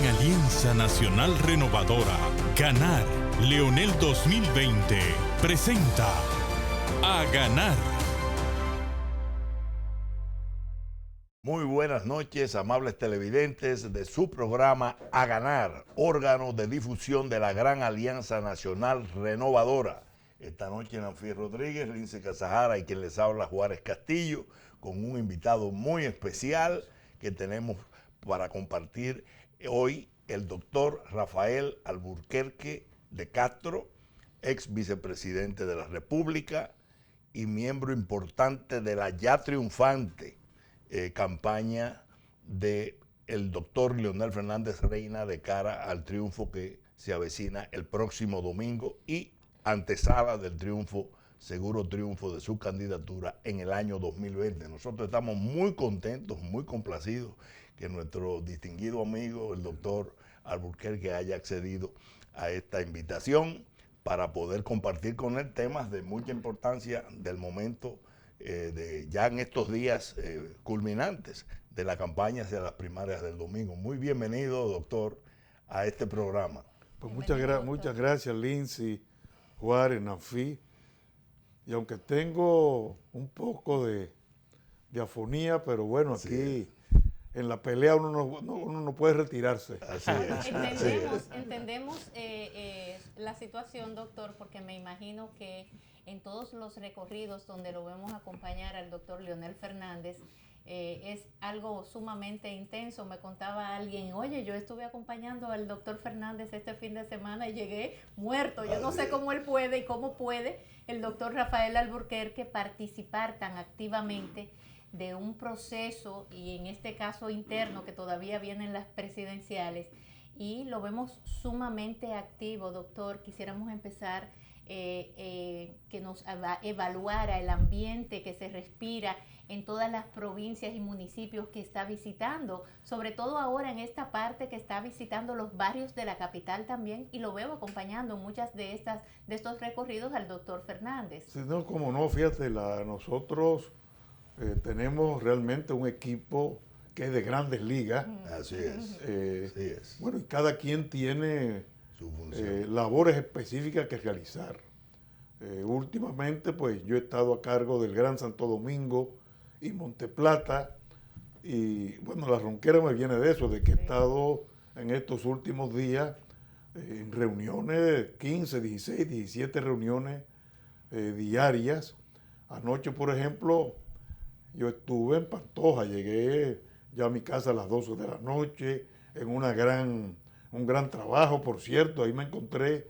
Alianza Nacional Renovadora, Ganar, Leonel 2020, presenta A Ganar. Muy buenas noches, amables televidentes de su programa A Ganar, órgano de difusión de la Gran Alianza Nacional Renovadora. Esta noche Nanfi Rodríguez, Lince Casajara y quien les habla Juárez Castillo, con un invitado muy especial que tenemos para compartir hoy, el doctor Rafael Alburquerque de Castro, ex vicepresidente de la República y miembro importante de la ya triunfante campaña del doctor Leonel Fernández Reina de cara al triunfo que se avecina el próximo domingo y antesala del triunfo, seguro triunfo de su candidatura en el año 2020. Nosotros estamos muy contentos, muy complacidos que nuestro distinguido amigo, el doctor Alburquerque, haya accedido a esta invitación para poder compartir con él temas de mucha importancia del momento, ya en estos días culminantes de la campaña hacia las primarias del domingo. Muy bienvenido, doctor, a este programa. Pues muchas gracias, Lindsay, Juárez, Nanfi. Y aunque tengo un poco de afonía, pero bueno, aquí en la pelea uno no puede retirarse. Así es. Entendemos la situación, doctor, porque me imagino que en todos los recorridos donde lo vemos acompañar al doctor Leonel Fernández, es algo sumamente intenso. Me contaba alguien, oye, yo estuve acompañando al doctor Fernández este fin de semana y llegué muerto. Yo no sé cómo él puede y cómo puede el doctor Rafael Alburquerque participar tan activamente de un proceso, y en este caso interno, que todavía vienen las presidenciales, y lo vemos sumamente activo, doctor. Quisiéramos empezar que nos evaluara el ambiente que se respira en todas las provincias y municipios que está visitando, sobre todo ahora en esta parte que está visitando los barrios de la capital también, y lo veo acompañando en muchas de estos recorridos al doctor Fernández. Sí, no, como no, fíjate, nosotros tenemos realmente un equipo que es de grandes ligas. Así es. Así es. Bueno, y cada quien tiene su función, labores específicas que realizar. Últimamente, pues yo he estado a cargo del Gran Santo Domingo y Monteplata, y bueno, la ronquera me viene de eso, de que he estado en estos últimos días en reuniones, 15, 16, 17 reuniones diarias. Anoche, por ejemplo, yo estuve en Pantoja, llegué ya a mi casa a las 12 de la noche, en un gran trabajo, por cierto. Ahí me encontré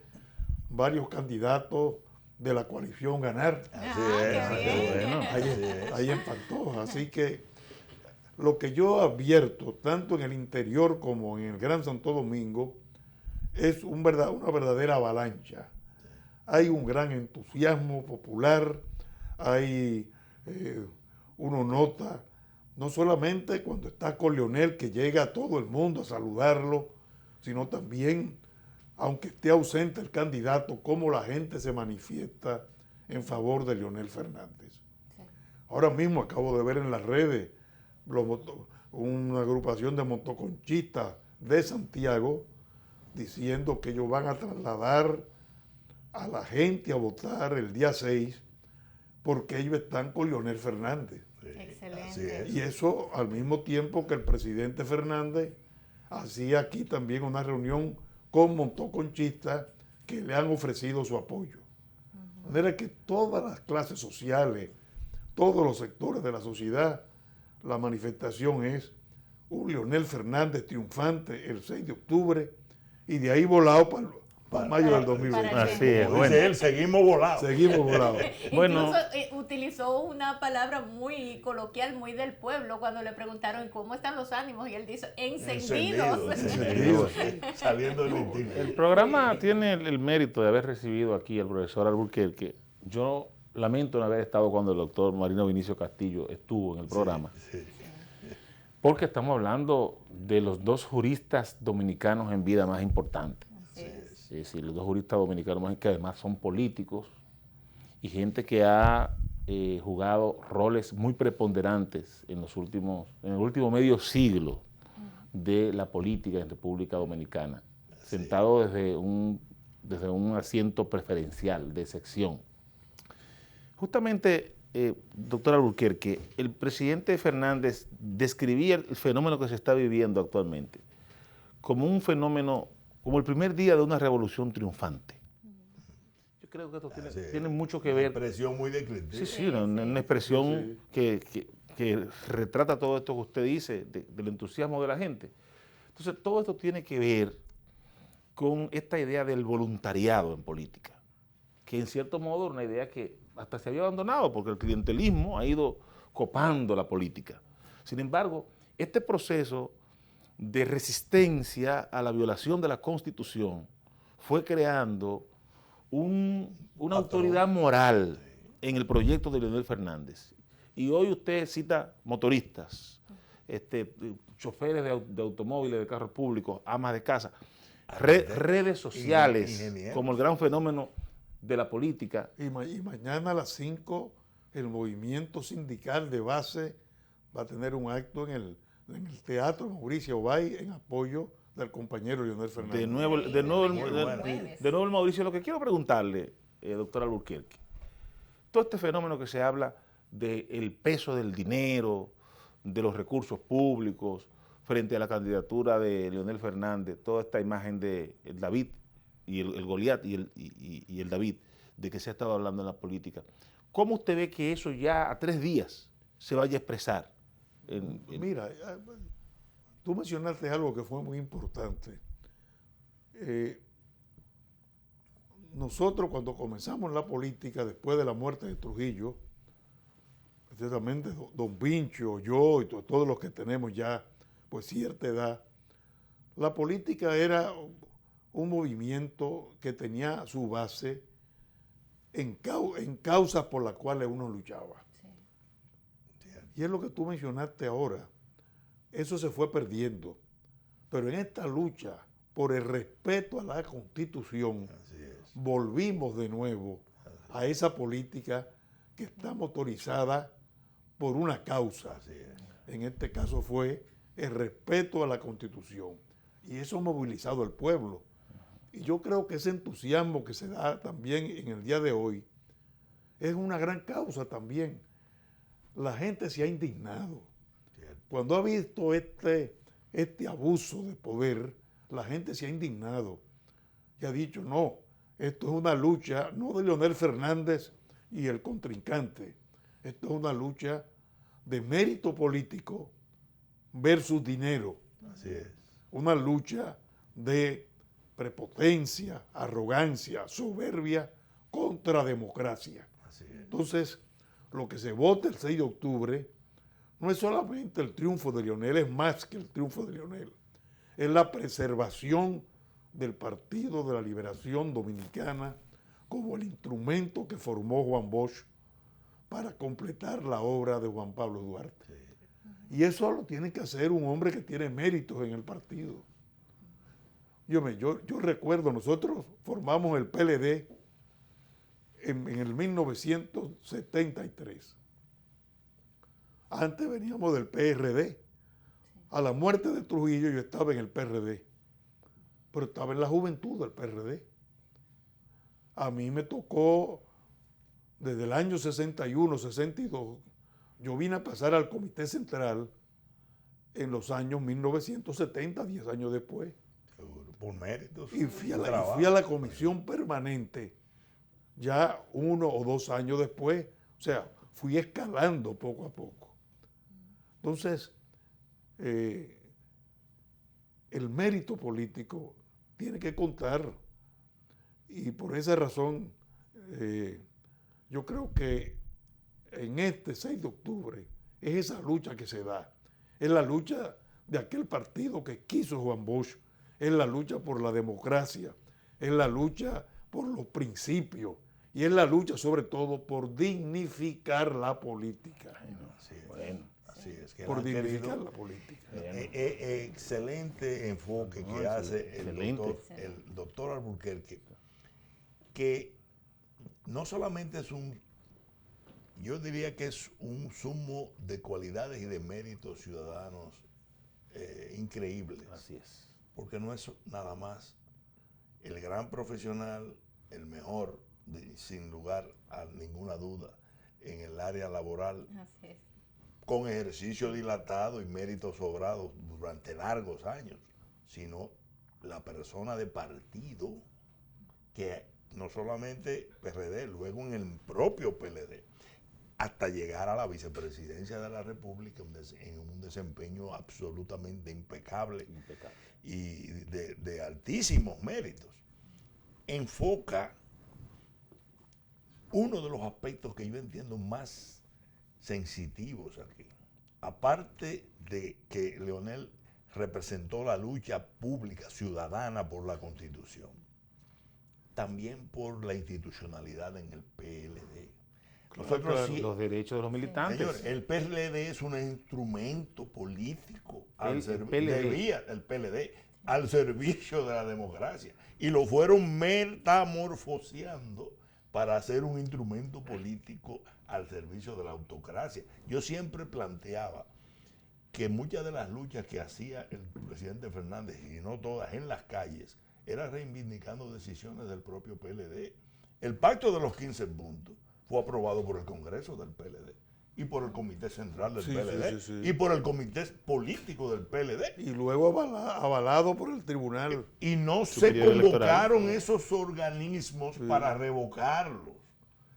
varios candidatos de la coalición Ganar. Ahí en Pantoja. Así que lo que yo advierto, tanto en el interior como en el Gran Santo Domingo, es una verdadera avalancha. Hay un gran entusiasmo popular, uno nota, no solamente cuando está con Leonel, que llega a todo el mundo a saludarlo, sino también, aunque esté ausente el candidato, cómo la gente se manifiesta en favor de Leonel Fernández. Sí. Ahora mismo acabo de ver en las redes una agrupación de motoconchistas de Santiago diciendo que ellos van a trasladar a la gente a votar el día 6 porque ellos están con Leonel Fernández. Sí, excelente. Y eso al mismo tiempo que el presidente Fernández hacía aquí también una reunión con motoconchistas que le han ofrecido su apoyo. De manera que todas las clases sociales, todos los sectores de la sociedad, la manifestación es un Leonel Fernández triunfante el 6 de octubre y de ahí volado para mayo del 2020. Así es, bueno. Dice él, seguimos volados. Seguimos volados. Bueno, incluso utilizó una palabra muy coloquial, muy del pueblo, cuando le preguntaron cómo están los ánimos, y él dice, encendidos. Saliendo del mitin. El programa tiene el mérito de haber recibido aquí al profesor Alburquerque. Yo lamento no haber estado cuando el doctor Marino Vinicio Castillo estuvo en el programa. Sí. Porque estamos hablando de los dos juristas dominicanos en vida más importantes. Es decir, los dos juristas dominicanos que además son políticos y gente que ha jugado roles muy preponderantes en el último medio siglo de la política en República Dominicana, sentado desde un asiento preferencial de sección. Justamente, doctor Alburquerque, el presidente Fernández describía el fenómeno que se está viviendo actualmente como un fenómeno, como el primer día de una revolución triunfante. Yo creo que esto tiene mucho que ver. Una expresión muy descriptiva. Sí, una expresión que retrata todo esto que usted dice, del entusiasmo de la gente. Entonces, todo esto tiene que ver con esta idea del voluntariado en política, que en cierto modo era una idea que hasta se había abandonado porque el clientelismo ha ido copando la política. Sin embargo, este proceso de resistencia a la violación de la Constitución fue creando una autoridad moral en el proyecto de Leonel Fernández. Y hoy usted cita motoristas, choferes de automóviles, de carros públicos, amas de casa, redes sociales, como el gran fenómeno de la política. Y mañana a las 5 el movimiento sindical de base va a tener un acto en el Teatro Mauricio Bay en apoyo del compañero Leonel Fernández. De nuevo, Mauricio, lo que quiero preguntarle, doctor Alburquerque, todo este fenómeno que se habla del peso del dinero, de los recursos públicos, frente a la candidatura de Leonel Fernández, toda esta imagen de el David y el Goliat y el David, de que se ha estado hablando en la política. ¿Cómo usted ve que eso ya a 3 días se vaya a expresar? Mira, tú mencionaste algo que fue muy importante. Nosotros cuando comenzamos la política, después de la muerte de Trujillo, precisamente don Vincho, yo y todos los que tenemos ya pues cierta edad, la política era un movimiento que tenía su base en causas por las cuales uno luchaba. Sí. Y es lo que tú mencionaste ahora. Eso se fue perdiendo. Pero en esta lucha por el respeto a la Constitución, volvimos de nuevo a esa política que está motorizada por una causa. En este caso fue el respeto a la Constitución. Y eso ha movilizado al pueblo. Y yo creo que ese entusiasmo que se da también en el día de hoy es una gran causa también. La gente se ha indignado. Cuando ha visto este abuso de poder, la gente se ha indignado y ha dicho, no, esto es una lucha no de Leonel Fernández y el contrincante, esto es una lucha de mérito político versus dinero. Así es. Una lucha de prepotencia, arrogancia, soberbia contra democracia. Así es. Entonces, lo que se vota el 6 de octubre no es solamente el triunfo de Leonel, es más que el triunfo de Leonel. Es la preservación del Partido de la Liberación Dominicana como el instrumento que formó Juan Bosch para completar la obra de Juan Pablo Duarte. Sí. Y eso lo tiene que hacer un hombre que tiene méritos en el partido. Yo recuerdo, nosotros formamos el PLD en el 1973. Antes veníamos del PRD. A la muerte de Trujillo yo estaba en el PRD, pero estaba en la juventud del PRD. A mí me tocó desde el año 61, 62, yo vine a pasar al Comité Central en los años 1970, 10 años después. Por méritos. Y fui a la comisión permanente ya 1 o 2 años después. O sea, fui escalando poco a poco. Entonces, el mérito político tiene que contar. Y por esa razón, yo creo que en este 6 de octubre es esa lucha que se da. Es la lucha de aquel partido que quiso Juan Bosch. Es la lucha por la democracia. Es la lucha por los principios. Y es la lucha sobre todo por dignificar la política. Así es. Que por dignificar la política. Excelente enfoque que hace el doctor Alburquerque, que no solamente es yo diría que es un sumo de cualidades y de méritos ciudadanos increíbles. Así es. Porque no es nada más el gran profesional, el mejor, sin lugar a ninguna duda, en el área laboral, Así es. con ejercicio dilatado y méritos sobrados durante largos años, sino la persona de partido que no solamente PRD, luego en el propio PLD, hasta llegar a la vicepresidencia de la República en un desempeño absolutamente impecable y de altísimos méritos. Enfoca uno de los aspectos que yo entiendo más sensitivos aquí. Aparte de que Leonel representó la lucha pública, ciudadana por la Constitución, también por la institucionalidad en el PLD. Nosotros Claro, los derechos de los militantes. Señor, el PLD es un instrumento político El PLD al servicio de la democracia. Y lo fueron metamorfoseando para hacer un instrumento político al servicio de la autocracia. Yo siempre planteaba que muchas de las luchas que hacía el presidente Fernández, y no todas, en las calles, era reivindicando decisiones del propio PLD. El pacto de los 15 puntos fue aprobado por el Congreso del PLD y por el Comité Central del PLD y por el Comité Político del PLD. Y luego avalado por el Tribunal. Y no Superior se convocaron Electoral. esos organismos para revocarlos.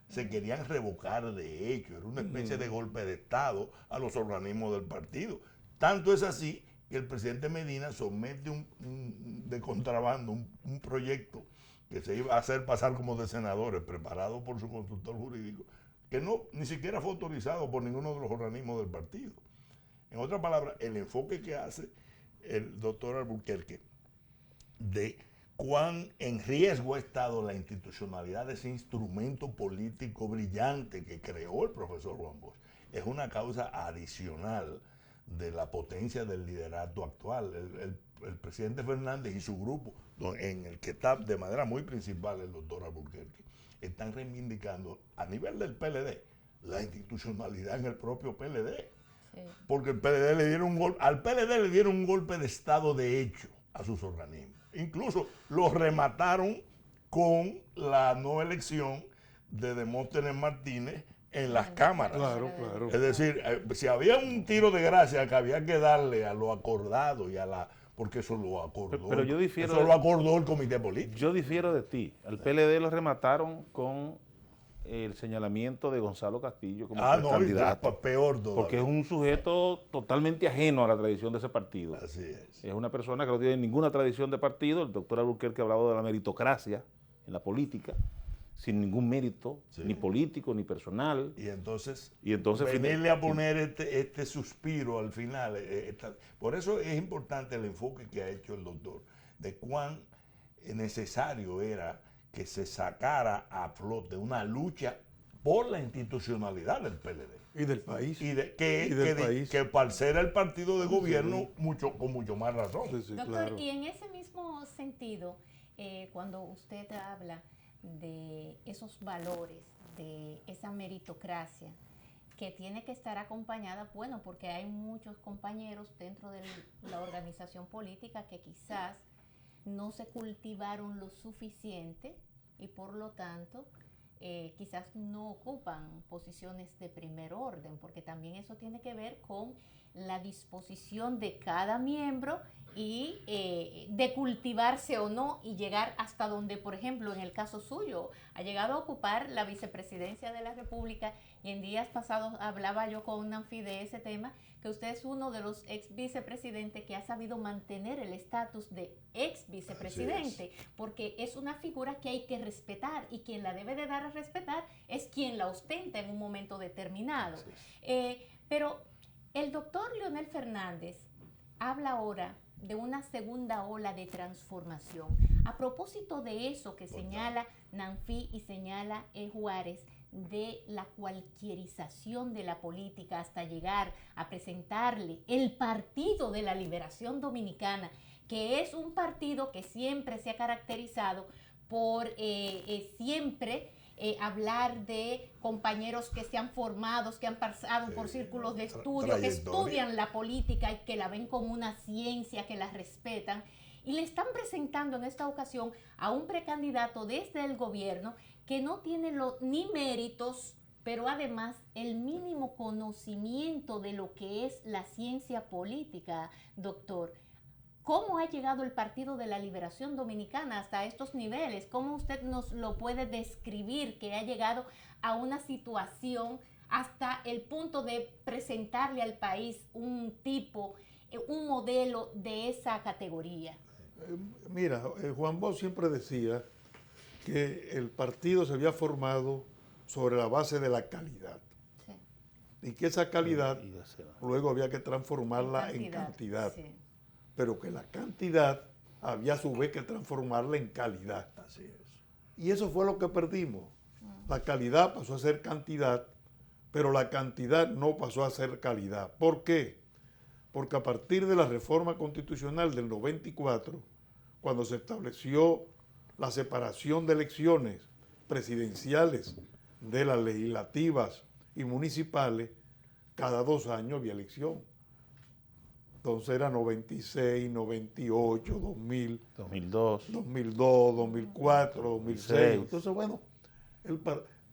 Se querían revocar de hecho. Era una especie de golpe de Estado a los organismos del partido. Tanto es así que el presidente Medina somete de contrabando un proyecto que se iba a hacer pasar como de senadores, preparado por su consultor jurídico, que ni siquiera fue autorizado por ninguno de los organismos del partido. En otras palabras, el enfoque que hace el doctor Alburquerque de cuán en riesgo ha estado la institucionalidad de ese instrumento político brillante que creó el profesor Juan Bosch es una causa adicional de la potencia del liderato actual. El presidente Fernández y su grupo, en el que está de manera muy principal el doctor Alburquerque, están reivindicando a nivel del PLD la institucionalidad en el propio PLD. Sí. Porque al PLD le dieron un golpe de Estado de hecho a sus organismos. Incluso los remataron con la no elección de Demóstenes Martínez en las cámaras. Claro, claro. Es decir, si había un tiro de gracia que había que darle a lo acordado y a la... Porque eso lo acordó. Pero yo difiero eso lo acordó el comité político. Yo difiero de ti. Al PLD lo remataron con el señalamiento de Gonzalo Castillo como candidato. Peor todavía. Porque es un sujeto totalmente ajeno a la tradición de ese partido. Así es. Es una persona que no tiene ninguna tradición de partido. El doctor Alburquerque hablaba de la meritocracia en la política, sin ningún mérito, ni político, ni personal. Y entonces venirle a poner este suspiro al final. Por eso es importante el enfoque que ha hecho el doctor, de cuán necesario era que se sacara a flote una lucha por la institucionalidad del PLD. Y del país. Que para ser el partido de gobierno, con mucho más razón. Sí, doctor, claro. Y en ese mismo sentido, cuando usted habla de esos valores, de esa meritocracia, que tiene que estar acompañada, bueno, porque hay muchos compañeros dentro de la organización política que quizás no se cultivaron lo suficiente y por lo tanto quizás no ocupan posiciones de primer orden, porque también eso tiene que ver con la disposición de cada miembro y de cultivarse o no y llegar hasta donde, por ejemplo, en el caso suyo, ha llegado a ocupar la vicepresidencia de la República, y en días pasados hablaba yo con Nanfi de ese tema, que usted es uno de los ex vicepresidentes que ha sabido mantener el estatus de ex vicepresidente, porque es una figura que hay que respetar, y quien la debe de dar a respetar es quien la ostenta en un momento determinado. Pero el doctor Leonel Fernández habla ahora de una segunda ola de transformación. A propósito de eso que señala Nanfi y señala Juárez, de la cualquierización de la política hasta llegar a presentarle el Partido de la Liberación Dominicana, que es un partido que siempre se ha caracterizado por siempre hablar de compañeros que se han formado, que han pasado por círculos de estudio, que estudian la política y que la ven como una ciencia, que la respetan. Y le están presentando en esta ocasión a un precandidato desde el gobierno que no tiene ni méritos, pero además el mínimo conocimiento de lo que es la ciencia política, doctor. ¿Cómo ha llegado el Partido de la Liberación Dominicana hasta estos niveles? ¿Cómo usted nos lo puede describir que ha llegado a una situación hasta el punto de presentarle al país un tipo, un modelo de esa categoría? Mira, Juan Bosch siempre decía que el partido se había formado sobre la base de la calidad. Sí. Y que esa calidad luego había que transformarla en cantidad. Sí. Pero que la cantidad había a su vez que transformarla en calidad. Así es. Y eso fue lo que perdimos. La calidad pasó a ser cantidad, pero la cantidad no pasó a ser calidad. ¿Por qué? Porque a partir de la reforma constitucional del 94, cuando se estableció la separación de elecciones presidenciales de las legislativas y municipales, cada 2 años había elección. Entonces era 96, 98, 2000, 2002, 2004, 2006. Entonces, bueno,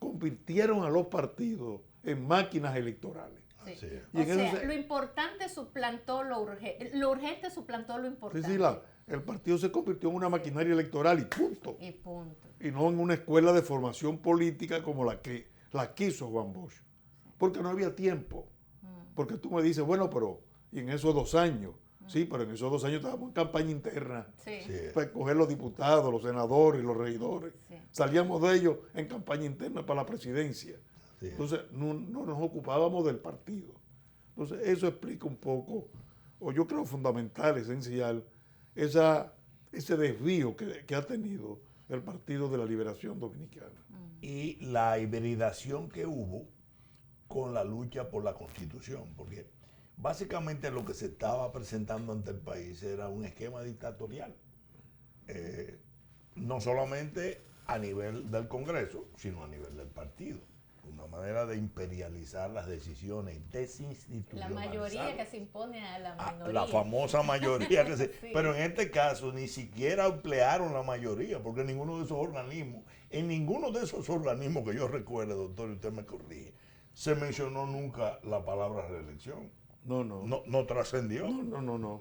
convirtieron a los partidos en máquinas electorales. Sí. O sea, lo importante suplantó lo urgente suplantó lo importante. Sí, el partido se convirtió en una maquinaria electoral y punto. Y punto. Y no en una escuela de formación política como la quiso Juan Bosch. Porque no había tiempo. Porque tú me dices, bueno, pero y en esos 2 años, sí, pero en esos 2 años estábamos en campaña interna para escoger los diputados, los senadores, los regidores. Sí. Salíamos de ellos en campaña interna para la presidencia. Sí. Entonces, no nos ocupábamos del partido. Entonces, eso explica un poco, o yo creo fundamental, esencial, ese desvío que ha tenido el Partido de la Liberación Dominicana. Y la hibridación que hubo con la lucha por la Constitución, porque básicamente lo que se estaba presentando ante el país era un esquema dictatorial, no solamente a nivel del Congreso, sino a nivel del partido. Una manera de imperializar las decisiones, desinstitucionalizar. La mayoría que se impone a la minoría. La famosa mayoría que se... Sí. Pero en este caso ni siquiera emplearon la mayoría, porque ninguno de esos organismos, en ninguno de esos organismos que yo recuerde, doctor, y usted me corrige, se mencionó nunca la palabra reelección. No trascendió. No.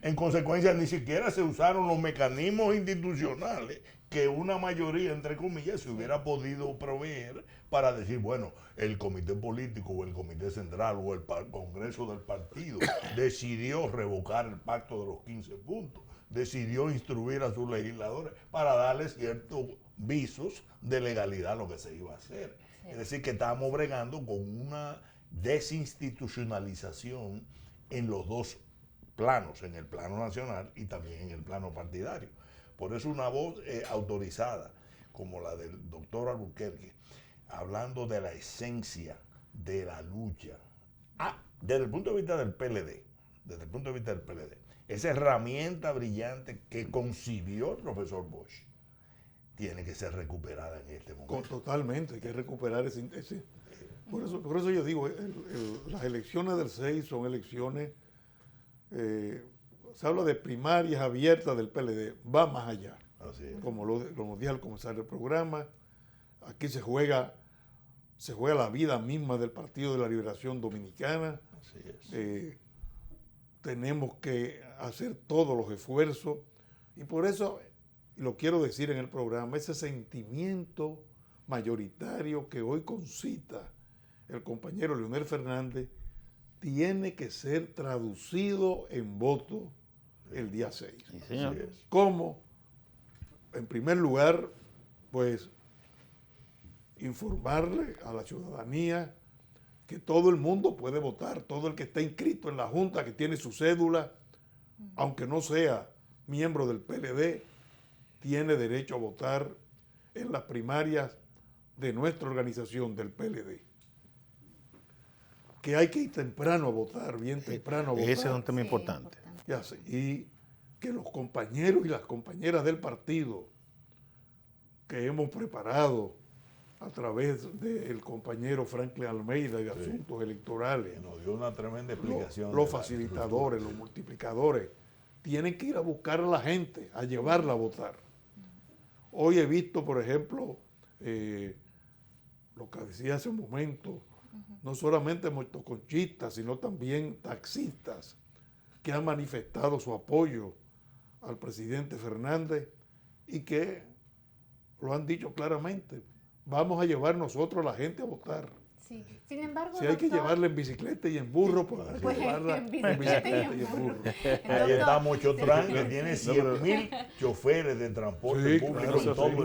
En consecuencia, ni siquiera se usaron los mecanismos institucionales que una mayoría, entre comillas, se hubiera podido proveer para decir, bueno, el comité político o el comité central o el congreso del partido decidió revocar el pacto de los 15 puntos, decidió instruir a sus legisladores para darle ciertos visos de legalidad a lo que se iba a hacer. Sí. Es decir, que estábamos bregando con una desinstitucionalización en los dos planos, en el plano nacional y también en el plano partidario. Por eso una voz autorizada, como la del doctor Alburquerque, hablando de la esencia de la lucha, desde el punto de vista del PLD, esa herramienta brillante que concibió el profesor Bosch, tiene que ser recuperada en este momento. Totalmente, hay que recuperar ese por eso yo digo, las elecciones del 6 son elecciones, se habla de primarias abiertas del PLD, va más allá. Así es. Como dije al comenzar el programa, aquí se juega la vida misma del Partido de la Liberación Dominicana. Así es. Tenemos que hacer todos los esfuerzos y por eso, y lo quiero decir en el programa, ese sentimiento mayoritario que hoy concita el compañero Leonel Fernández tiene que ser traducido en voto el día 6. Sí, señor. ¿Cómo? En primer lugar, pues, informarle a la ciudadanía que todo el mundo puede votar, todo el que está inscrito en la Junta, que tiene su cédula, aunque no sea miembro del PLD, tiene derecho a votar en las primarias de nuestra organización, del PLD. Que hay que ir temprano a votar, bien temprano a votar. Ese es un tema importante. Ya sé, y que los compañeros y las compañeras del partido que hemos preparado a través del compañero Franklin Almeida de Asuntos Electorales. Que nos dio una tremenda explicación. Los facilitadores, los multiplicadores, tienen que ir a buscar a la gente, a llevarla a votar. Hoy he visto, por ejemplo, lo que decía hace un momento, no solamente motoconchistas, sino también taxistas que han manifestado su apoyo al presidente Fernández y que lo han dicho claramente. Vamos a llevar nosotros a la gente a votar. Sí. Sin embargo, si hay que llevarla en bicicleta y en burro, pues hay que llevarla en bicicleta y en burro. Ahí está Mochotrán, que tiene 100,000 choferes de transporte público en todo el país.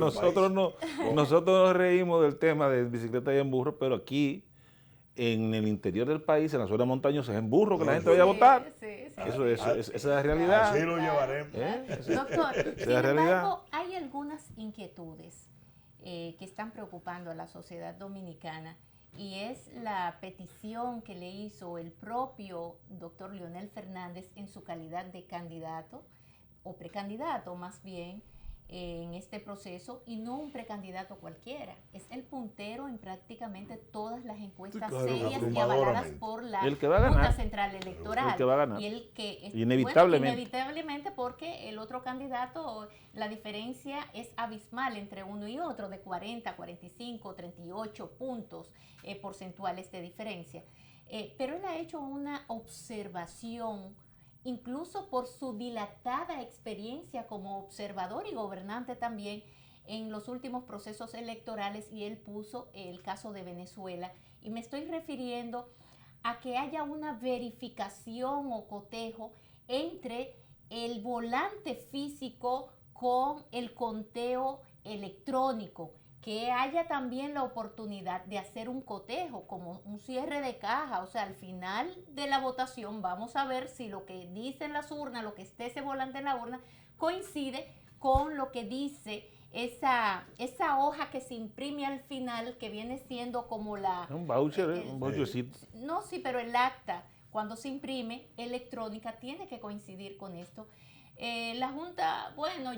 Nosotros nos reímos del tema de bicicleta y en burro, pero aquí, en el interior del país, en la zona montañosa, es en burro que la gente vaya a votar. Esa es la realidad. Así lo llevaremos. Doctor, sin embargo, hay algunas inquietudes que están preocupando a la sociedad dominicana, y es la petición que le hizo el propio doctor Leonel Fernández en su calidad de candidato, o precandidato más bien, en este proceso, y no un precandidato cualquiera. Es el puntero en prácticamente todas las encuestas serias y avaladas por la Junta Central Electoral. El que va a ganar. Y el que, inevitablemente. Bueno, inevitablemente, porque el otro candidato, la diferencia es abismal entre uno y otro, de 40, 45, 38 puntos porcentuales de diferencia. Pero él ha hecho una observación, incluso por su dilatada experiencia como observador y gobernante también en los últimos procesos electorales, y él puso el caso de Venezuela. Y me estoy refiriendo a que haya una verificación o cotejo entre el volante físico con el conteo electrónico, que haya también la oportunidad de hacer un cotejo, como un cierre de caja. O sea, al final de la votación vamos a ver si lo que dicen las urnas, lo que esté ese volante en la urna, coincide con lo que dice esa hoja que se imprime al final, que viene siendo como la... Un voucher, un vouchercito. No, sí, pero el acta, cuando se imprime electrónica, tiene que coincidir con esto. La Junta, bueno,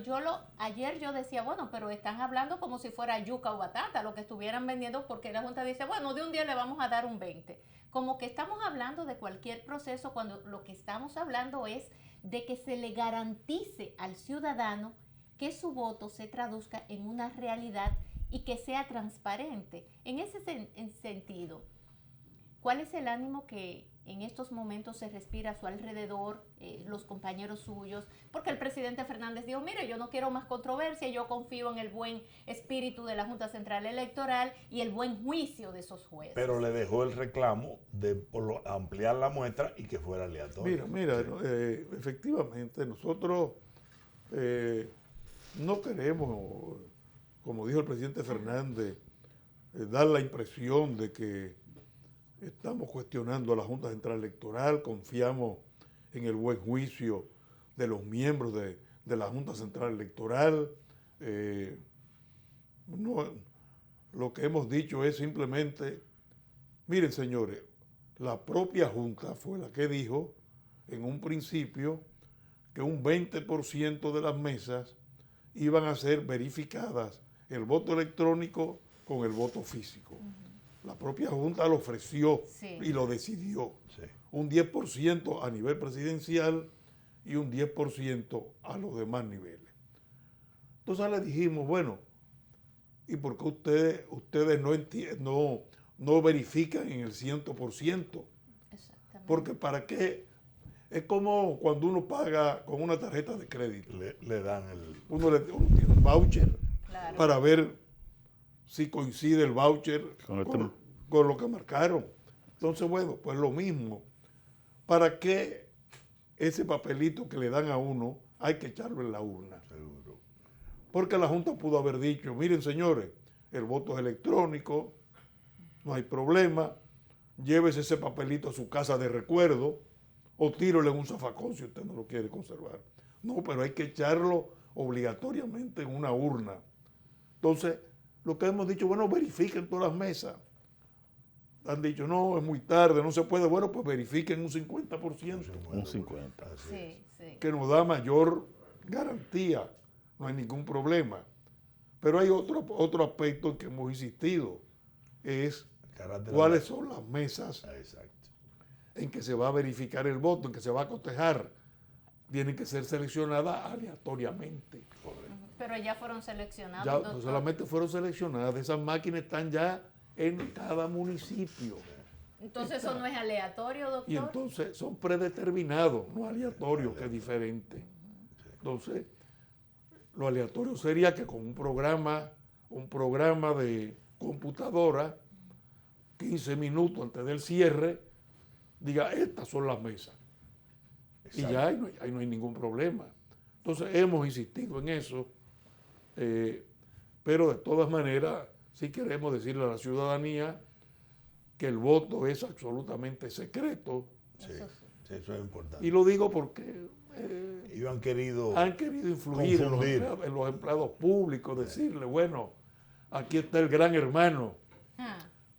ayer yo decía, bueno, pero están hablando como si fuera yuca o batata, lo que estuvieran vendiendo, porque la Junta dice, bueno, de un día le vamos a dar un 20. Como que estamos hablando de cualquier proceso, cuando lo que estamos hablando es de que se le garantice al ciudadano que su voto se traduzca en una realidad y que sea transparente. En ese sentido, ¿cuál es el ánimo que en estos momentos se respira a su alrededor, los compañeros suyos? Porque el presidente Fernández dijo, mire, yo no quiero más controversia, yo confío en el buen espíritu de la Junta Central Electoral y el buen juicio de esos jueces. Pero le dejó el reclamo de ampliar la muestra y que fuera aleatorio. Mira, efectivamente, nosotros no queremos, como dijo el presidente Fernández, dar la impresión de que estamos cuestionando a la Junta Central Electoral, confiamos en el buen juicio de los miembros de la Junta Central Electoral. Lo que hemos dicho es simplemente, miren señores, la propia Junta fue la que dijo en un principio que un 20% de las mesas iban a ser verificadas, el voto electrónico con el voto físico. La propia Junta lo ofreció y lo decidió. Sí. Un 10% a nivel presidencial y un 10% a los demás niveles. Entonces le dijimos, bueno, ¿y por qué ustedes no verifican en el 100%? Porque ¿para qué? Es como cuando uno paga con una tarjeta de crédito. Le dan uno tiene un voucher para ver si coincide el voucher con lo que marcaron. Entonces, bueno, pues lo mismo. ¿Para qué ese papelito que le dan a uno hay que echarlo en la urna? Seguro. Porque la Junta pudo haber dicho, miren señores, el voto es electrónico, no hay problema, llévese ese papelito a su casa de recuerdo o tírelo en un zafacón si usted no lo quiere conservar. No, pero hay que echarlo obligatoriamente en una urna. Entonces, lo que hemos dicho, bueno, verifiquen todas las mesas. Han dicho, no, es muy tarde, no se puede. Bueno, pues verifiquen un 50%. Un 50%. Sí. Que nos da mayor garantía, no hay ningún problema. Pero hay otro aspecto en que hemos insistido, es cuáles son las mesas en que se va a verificar el voto, en que se va a cotejar. Tienen que ser seleccionadas aleatoriamente. Pero ya fueron seleccionados. Ya doctor. no solamente fueron seleccionadas, esas máquinas están ya en cada municipio. Entonces eso no es aleatorio, doctor. Y entonces son predeterminados, no aleatorios, que es diferente. Entonces, lo aleatorio sería que con un programa de computadora, 15 minutos antes del cierre, diga, estas son las mesas. Exacto. Y ya ahí no hay ningún problema. Entonces, hemos insistido en eso, pero de todas maneras, sí queremos decirle a la ciudadanía que el voto es absolutamente secreto. Sí, eso es importante. Y lo digo porque ellos han querido influir en los empleados públicos, decirle, bueno, aquí está el gran hermano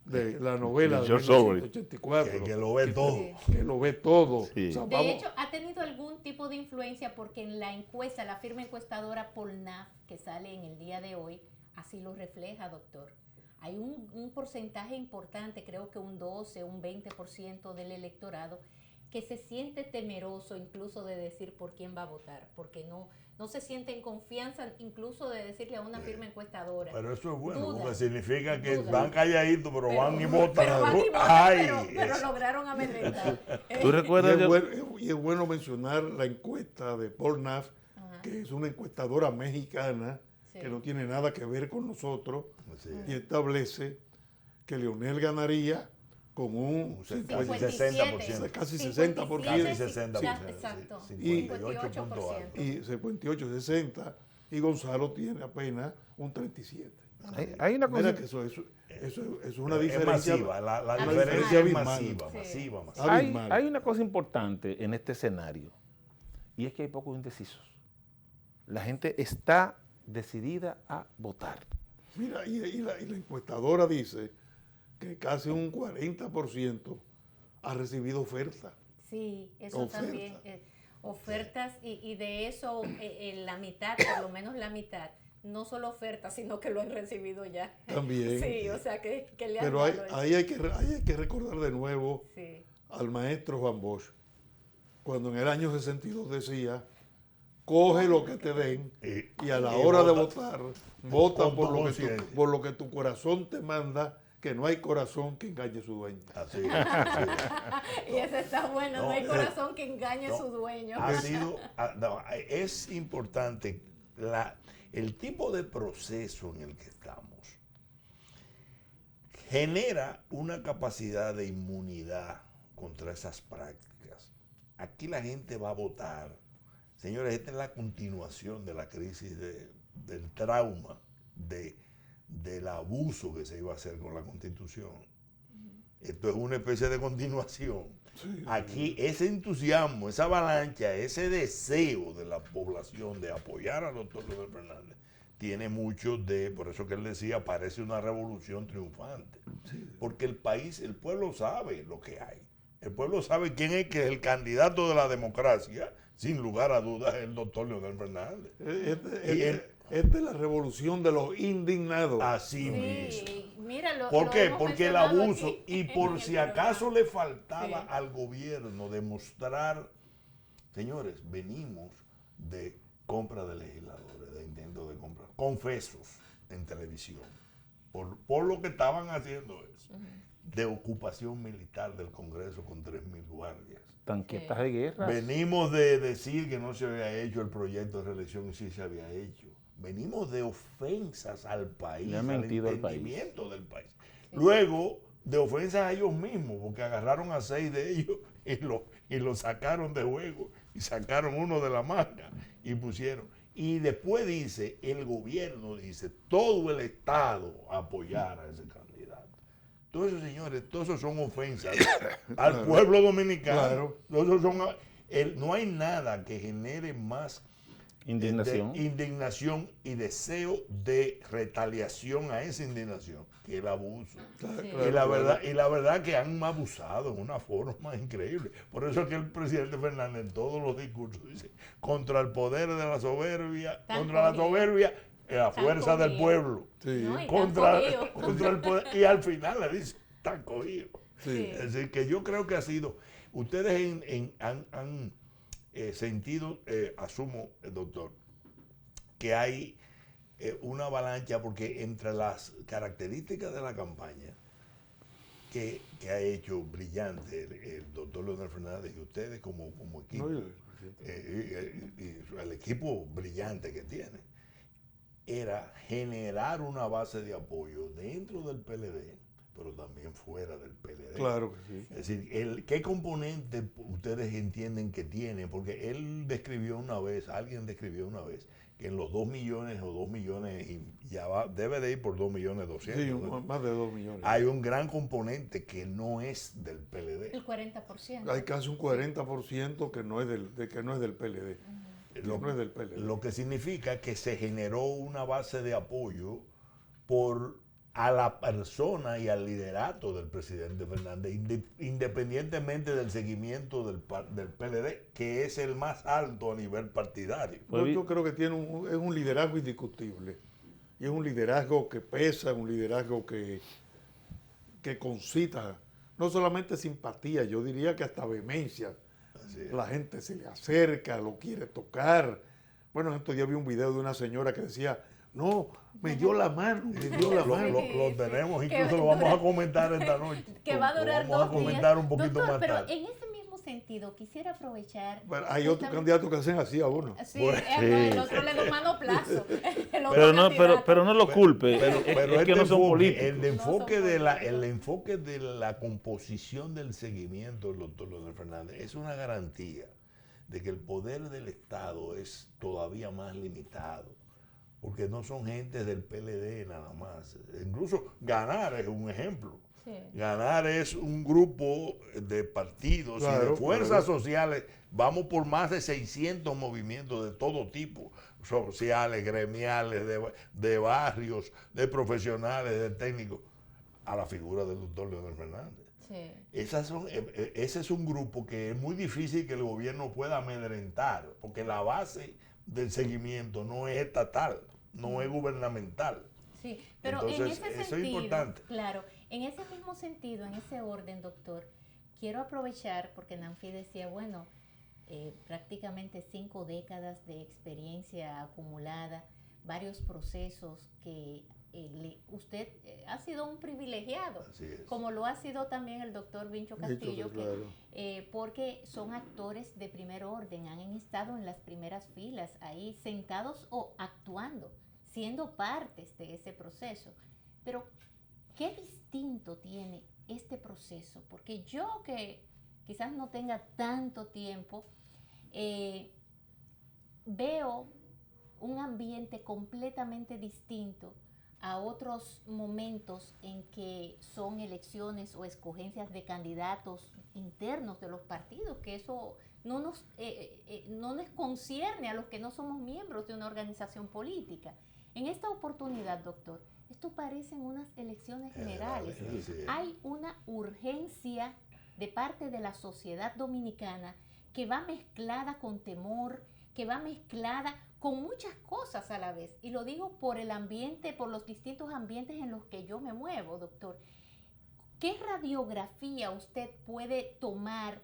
de la novela de George Orwell, 1984. Que lo ve todo. Que lo ve todo. Sí. O sea, De hecho, ha tenido algún tipo de influencia porque en la encuesta, la firma encuestadora Polnaf, que sale en el día de hoy, así lo refleja, doctor. Hay un porcentaje importante, creo que un 12, un 20% del electorado, que se siente temeroso incluso de decir por quién va a votar, porque no se siente en confianza incluso de decirle a una firma encuestadora. Pero eso es bueno, Duda, porque significa que duda. van calladitos, pero van y votan. Pero lograron amedrentar. ¿Tú recuerdas? y es bueno mencionar la encuesta de Polnaf, que es una encuestadora mexicana, que no tiene nada que ver con nosotros, y establece que Leonel ganaría con un 60%. Casi 60%. Casi 60%. Exacto. 58%. Y 58, 60. Y Gonzalo tiene apenas un 37. Hay una cosa. Mira que eso es una Es diferencia. masiva, la una diferencia es abismal. masiva. Hay una cosa importante en este escenario, y es que hay pocos indecisos. La gente está decidida a votar. Mira, y la encuestadora dice que casi un 40% ha recibido oferta. Sí, eso también. Ofertas, y de eso la mitad, por lo menos la mitad, no solo ofertas, sino que lo han recibido ya. También. Sí, o sea que le han Pero dado ahí hay que recordar de nuevo sí. al maestro Juan Bosch, cuando en el año 62 decía, coge lo que te den y a la hora de votar, vota por lo que tu corazón te manda, que no hay corazón que engañe a su dueño. Así es. Y eso está bueno, no hay corazón que engañe a su dueño. Es importante el tipo de proceso en el que estamos. Genera una capacidad de inmunidad contra esas prácticas. Aquí la gente va a votar. Señores, esta es la continuación de la crisis del trauma, del abuso que se iba a hacer con la Constitución. Esto es una especie de continuación. Sí, aquí ese entusiasmo, esa avalancha, ese deseo de la población de apoyar al doctor Leonel Fernández, tiene mucho por eso que él decía, parece una revolución triunfante. Sí. Porque el pueblo sabe lo que hay. El pueblo sabe quién es que es el candidato de la democracia, sin lugar a dudas, el doctor Leonel Fernández. Esta es la revolución de los indignados. Así mismo. Mira, ¿Por qué? Porque el abuso, y por si acaso le faltaba al gobierno demostrar, señores, venimos de compra de legisladores, de intento de compra, confesos en televisión, por lo que estaban haciendo eso, de ocupación militar del Congreso con 3.000 guardias. Tanquetas de guerra. Venimos de decir que no se había hecho el proyecto de reelección y sí se había hecho. Venimos de ofensas al país, al entendimiento del país. Luego, de ofensas a ellos mismos, porque agarraron a 6 de ellos y lo sacaron de juego, y sacaron uno de la manga y pusieron. Y después dice, el gobierno dice, todo el Estado apoyar a ese candidato. Todos esos señores, todos esos son ofensas al pueblo dominicano. Claro. No hay nada que genere más indignación y deseo de retaliación a esa indignación que el abuso. Claro, y la verdad que han abusado en una forma increíble. Por eso es que el presidente Fernández en todos los discursos dice, contra el poder de la soberbia, la fuerza del pueblo Sí. No, y contra están el poder, y al final le dice, están cogidos. Sí. Es decir, que yo creo que ha sido, ustedes han sentido, asumo, doctor, que hay una avalancha, porque entre las características de la campaña que ha hecho brillante el doctor Leonel Fernández y ustedes como equipo, No, y el equipo brillante que tiene, era generar una base de apoyo dentro del PLD, pero también fuera del PLD. claro que sí. Es decir, ¿qué componente ustedes entienden que tiene? Porque alguien describió una vez, que en los 2 millones o 2 millones, y ya debe de ir por 2.200.000. Sí, ¿no? más de 2 millones. Hay un gran componente que no es del PLD. el 40%. Hay casi un 40% que no es del PLD. Lo, no es del PLD. lo que significa que se generó una base de apoyo a la persona y al liderato del presidente Fernández, independientemente del seguimiento del PLD, que es el más alto a nivel partidario. Yo creo que es un liderazgo indiscutible. Y es un liderazgo que pesa, un liderazgo que concita no solamente simpatía, yo diría que hasta vehemencia. La gente se le acerca, lo quiere tocar. Bueno, estos días vi un video de una señora que decía, no, me dio la mano, me dio la mano. Lo tenemos, incluso lo vamos a comentar esta noche. Que va a durar lo vamos 2 a comentar días. un poquito Doctor, más pero tarde. en ese mismo sentido quisiera aprovechar. Bueno, hay otros candidatos que hacen así a uno. Sí, Bueno, el otro le da un manoplazo. Pero no lo culpe, Pero es que no son políticos. el No son enfoque de la composición del seguimiento del doctor Leonel Fernández es una garantía de que el poder del Estado es todavía más limitado, porque no son gente del PLD nada más. Incluso Ganar es un ejemplo. Sí. Ganar es un grupo de partidos y de fuerzas sociales. Vamos por más de 600 movimientos de todo tipo, sociales, gremiales, de barrios, de profesionales, de técnicos, a la figura del doctor Leonel Fernández. Sí. Ese es un grupo que es muy difícil que el gobierno pueda amedrentar, porque la base del seguimiento no es estatal, no es gubernamental. Sí, pero Entonces, en ese eso es sentido, importante. claro, en ese mismo sentido, en ese orden, doctor, quiero aprovechar, porque Nanfi decía, bueno, prácticamente 5 décadas de experiencia acumulada, varios procesos que usted ha sido un privilegiado, como lo ha sido también el doctor Vincho Castillo, claro. porque son actores de primer orden, han estado en las primeras filas, ahí sentados o actuando, siendo partes de ese proceso. Pero, ¿qué distinto tiene este proceso? Porque yo, que quizás no tenga tanto tiempo, veo un ambiente completamente distinto a otros momentos en que son elecciones o escogencias de candidatos internos de los partidos, que eso no nos concierne a los que no somos miembros de una organización política. En esta oportunidad, doctor, esto parecen unas elecciones generales. Hay una urgencia de parte de la sociedad dominicana que va mezclada con temor, que va mezclada con muchas cosas a la vez. Y lo digo por el ambiente, por los distintos ambientes en los que yo me muevo, doctor. ¿Qué radiografía usted puede tomar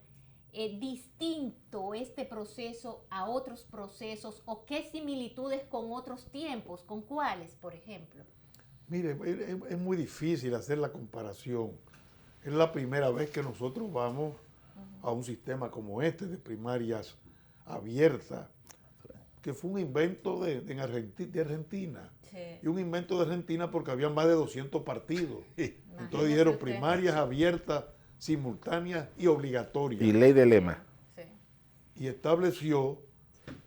distinto este proceso a otros procesos, o qué similitudes con otros tiempos, con cuáles, por ejemplo? Mire, es muy difícil hacer la comparación. Es la primera vez que nosotros vamos a un sistema como este de primarias abiertas, que fue un invento de Argentina. Sí. Y un invento de Argentina porque había más de 200 partidos. Entonces dijeron usted. primarias abiertas, simultáneas y obligatorias. Y ley de lema. Sí. Y se estableció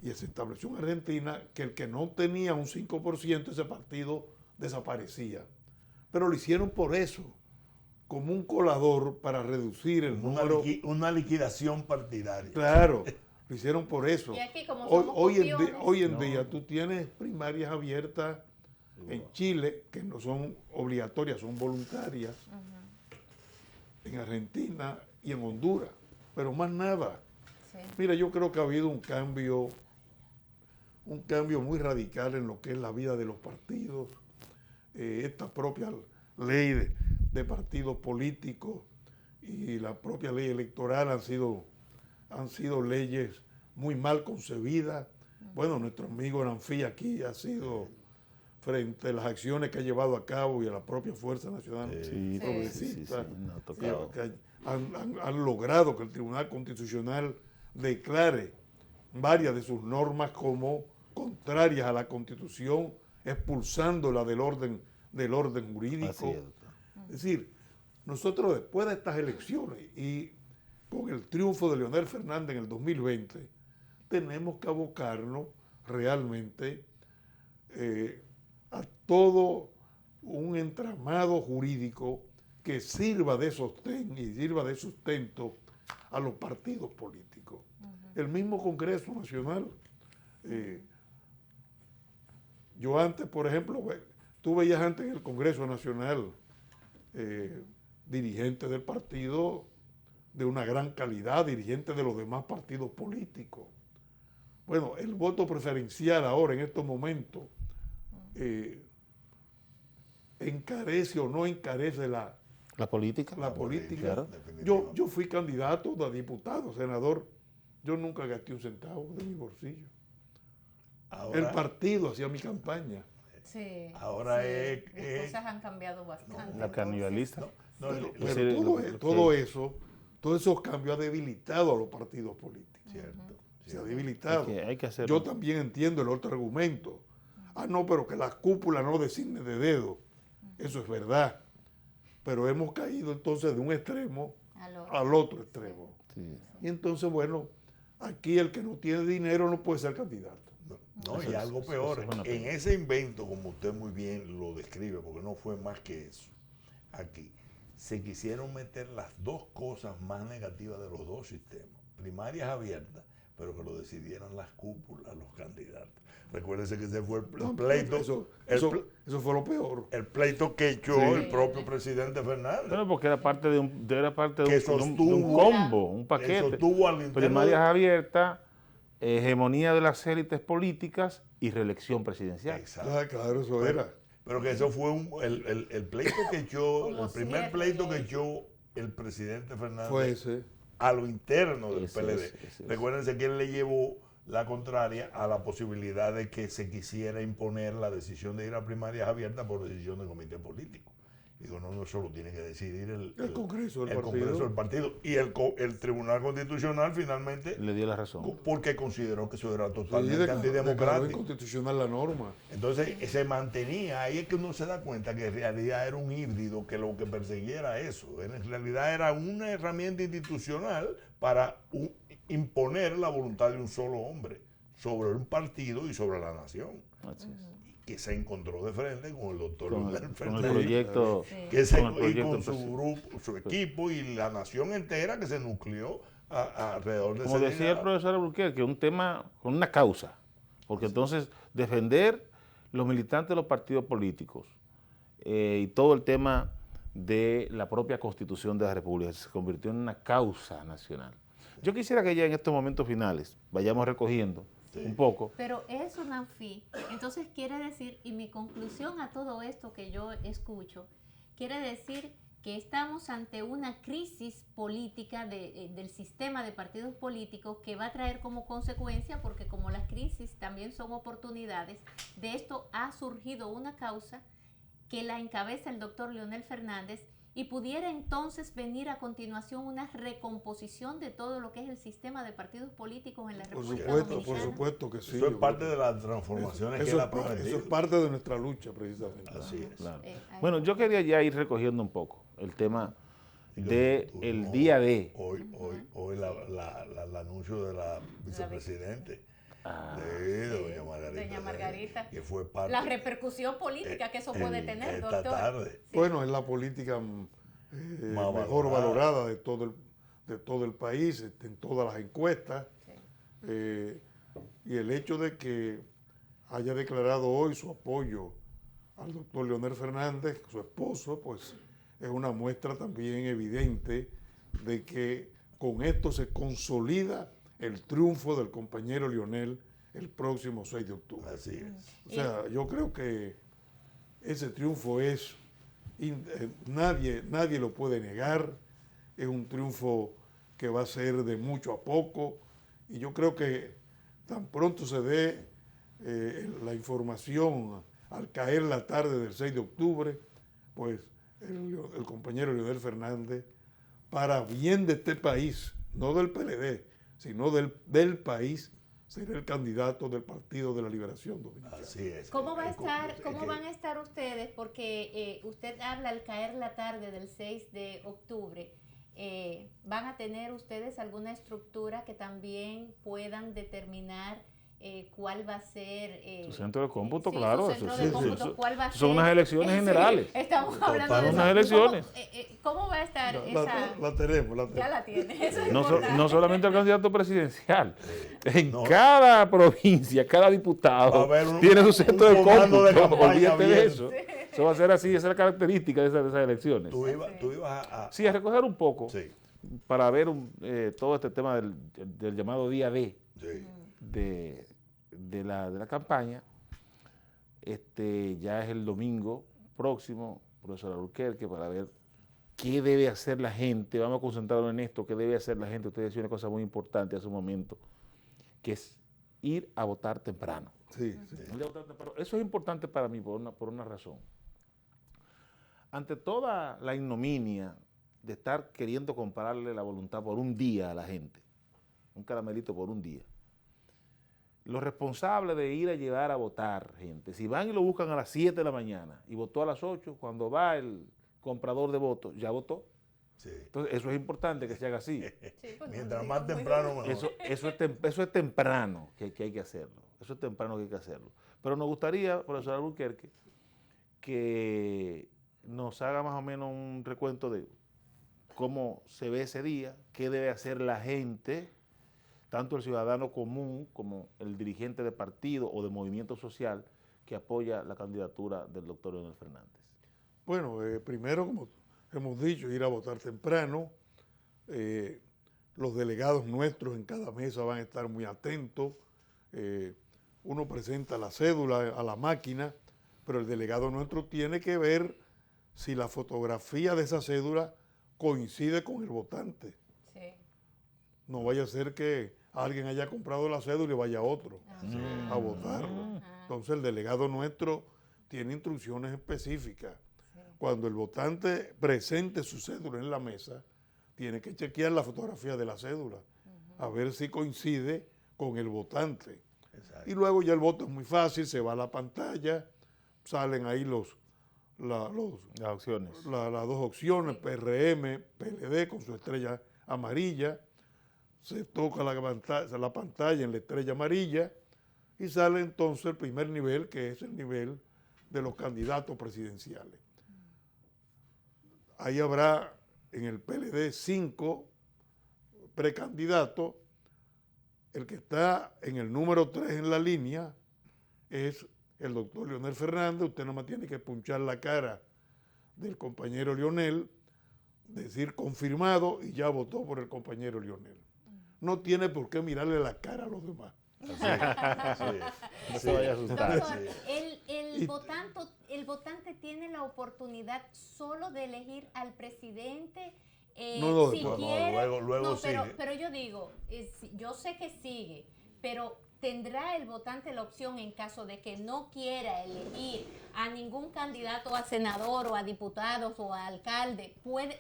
en Argentina que el que no tenía un 5%, ese partido desaparecía. Pero lo hicieron por eso, como un colador para reducir el número. Una liquidación partidaria. Claro, lo hicieron por eso. Y aquí, como somos Hoy en día tú tienes primarias abiertas en Chile, que no son obligatorias, son voluntarias, en Argentina y en Honduras, pero más nada. Sí. Mira, yo creo que ha habido un cambio un cambio muy radical en lo que es la vida de los partidos. Esta propia ley de partidos políticos y la propia ley electoral han sido leyes muy mal concebidas. Bueno, nuestro amigo Nanfi aquí ha sido, frente a las acciones que ha llevado a cabo y a la propia Fuerza Nacional Progresista, que han logrado que el Tribunal Constitucional declare varias de sus normas como contrarias a la Constitución, expulsándola del orden jurídico. Es decir, nosotros después de estas elecciones y con el triunfo de Leonel Fernández en el 2020, tenemos que abocarnos realmente a todo un entramado jurídico que sirva de sostén y sirva de sustento a los partidos políticos. El mismo Congreso Nacional. Yo antes, por ejemplo, tú veías antes en el Congreso Nacional dirigentes del partido de una gran calidad, dirigentes de los demás partidos políticos. Bueno, el voto preferencial ahora, en estos momentos, encarece o no encarece la política. La política. Claro. Yo fui candidato a diputado, senador. Yo nunca gasté un centavo de mi bolsillo. Ahora, el partido hacía mi campaña. Sí, ahora sí, las cosas han cambiado bastante. La carnivalista. Todo eso, todos esos cambios ha debilitado a los partidos políticos. Cierto. Se ha debilitado. Hay que hacerlo. Yo también entiendo el otro argumento. No, pero que la cúpula no designe de dedo. Eso es verdad. Pero hemos caído entonces de un extremo al otro extremo. Sí. Y entonces, bueno, aquí el que no tiene dinero no puede ser candidato. No, y algo peor, en ese invento, como usted muy bien lo describe, porque no fue más que eso, aquí se quisieron meter las dos cosas más negativas de los dos sistemas. Primarias abiertas, pero que lo decidieran las cúpulas, los candidatos. Recuérdense que ese fue el pleito. Eso fue lo peor. El pleito que echó el propio presidente Fernández. Bueno, porque era parte de un sostuvo, combo, un paquete. Primarias abiertas, hegemonía de las élites políticas y reelección presidencial. Exacto. Claro, eso era. Pero que eso fue el pleito que echó, el primer pleito que echó el presidente Fernández fue ese. A lo interno del PLD. Recuérdense que él le llevó la contraria a la posibilidad de que se quisiera imponer la decisión de ir a primarias abiertas por decisión del comité político. Digo, no, eso lo tiene que decidir el Congreso del partido. Y el Tribunal Constitucional finalmente le dio la razón. Porque consideró que eso era totalmente antidemocrático. Inconstitucional la norma. Entonces se mantenía, ahí es que uno se da cuenta que en realidad era un híbrido, que lo que perseguía era eso. En realidad era una herramienta institucional para imponer la voluntad de un solo hombre sobre un partido y sobre la nación. Así es. Que se encontró de frente con el doctor Con el Fernández, proyecto, y con su grupo, su equipo y la nación entera que se nucleó alrededor de ese. Como decía el profesor Alburquerque, que un tema con una causa, porque entonces defender los militantes de los partidos políticos y todo el tema de la propia Constitución de la República se convirtió en una causa nacional. Yo quisiera que ya en estos momentos finales vayamos recogiendo un poco. Pero eso, Nanfi, entonces quiere decir, y mi conclusión a todo esto que yo escucho, quiere decir que estamos ante una crisis política del sistema de partidos políticos que va a traer como consecuencia, porque como las crisis también son oportunidades, de esto ha surgido una causa que la encabeza el doctor Leonel Fernández, y pudiera entonces venir a continuación una recomposición de todo lo que es el sistema de partidos políticos en la República Dominicana. Por supuesto que sí. Eso es parte de las transformaciones que él ha prometido. Eso es parte de nuestra lucha, precisamente. Así es. Claro. Bueno, yo quería ya ir recogiendo un poco el tema del día de... Hoy el anuncio de la vicepresidente. Doña Margarita, que fue parte, la repercusión política que eso puede tener, esta doctor. Tarde. Sí. Bueno, es la política mejor valorada de todo el país, en todas las encuestas. Sí. Y el hecho de que haya declarado hoy su apoyo al doctor Leonel Fernández, su esposo, pues es una muestra también evidente de que con esto se consolida el triunfo del compañero Leonel el próximo 6 de octubre. Así es. O sea, yo creo que ese triunfo es, nadie lo puede negar, es un triunfo que va a ser de mucho a poco, y yo creo que tan pronto se dé la información al caer la tarde del 6 de octubre, pues el compañero Leonel Fernández, para bien de este país, no del PLD, sino del país, será el candidato del Partido de la Liberación Dominicana. Así es. ¿Cómo van a estar ustedes? Porque usted habla al caer la tarde del 6 de octubre. ¿Van a tener ustedes alguna estructura que también puedan determinar cuál va a ser su centro de cómputo? sí, claro, su centro de cómputo, cuál va a son ser? unas elecciones generales. Sí, estamos hablando de unas eso. elecciones. ¿Cómo va a estar esa? La tenemos. Ya la tiene. Eso es No importante. solamente el candidato presidencial. En cada provincia, cada diputado Va a haber tiene su centro de comando de cómputo. campaña Olvídate de abierto. eso. Eso va a ser así, esa es la característica de esas elecciones. Tú ibas a... Sí, a recoger un poco Sí, para ver todo este tema del llamado día D sí. de la campaña. Ya es el domingo próximo, profesor Alburquerque, para ver qué debe hacer la gente. Vamos a concentrarnos en esto, qué debe hacer la gente. Usted decía una cosa muy importante hace un momento, que es ir a votar temprano. Sí, sí. Ir a votar temprano. Eso es importante para mí por una razón. Ante toda la ignominia de estar queriendo compararle la voluntad por un día a la gente, un caramelito por un día, los responsables de ir a llevar a votar gente, si van y lo buscan a las 7 de la mañana y votó a las 8, cuando va el comprador de votos, ya votó. Sí. Entonces, eso es importante que se haga así. Sí, pues, Mientras no, más muy temprano, bien. mejor. Eso es temprano que hay que hacerlo. Eso es temprano que hay que hacerlo. Pero nos gustaría, profesor Alburquerque, que nos haga más o menos un recuento de cómo se ve ese día, qué debe hacer la gente, tanto el ciudadano común como el dirigente de partido o de movimiento social que apoya la candidatura del doctor Leonel Fernández. Bueno, primero, como hemos dicho, ir a votar temprano. Los delegados nuestros en cada mesa van a estar muy atentos. Uno presenta la cédula a la máquina, pero el delegado nuestro tiene que ver si la fotografía de esa cédula coincide con el votante. Sí. No vaya a ser que alguien haya comprado la cédula y vaya otro a votarlo. Entonces el delegado nuestro tiene instrucciones específicas. Cuando el votante presente su cédula en la mesa, tiene que chequear la fotografía de la cédula, a ver si coincide con el votante. Exacto. Y luego ya el voto es muy fácil, se va a la pantalla, salen ahí las opciones. las dos opciones, PRM, PLD con su estrella amarilla, se toca la pantalla en la estrella amarilla y sale entonces el primer nivel, que es el nivel de los candidatos presidenciales. Ahí habrá en el PLD 5 precandidatos. El que está en el número 3 en la línea es el doctor Leonel Fernández. Usted nomás tiene que punchar la cara del compañero Leonel, decir confirmado y ya votó por el compañero Leonel. No tiene por qué mirarle la cara a los demás. No se vaya a asustar. Doctor, Y- el votante tiene la oportunidad solo de elegir al presidente No, si no, quiere. luego pero, sigue. pero yo digo, yo sé que sigue, pero ¿tendrá el votante la opción en caso de que no quiera elegir a ningún candidato a senador o a diputados o a alcalde?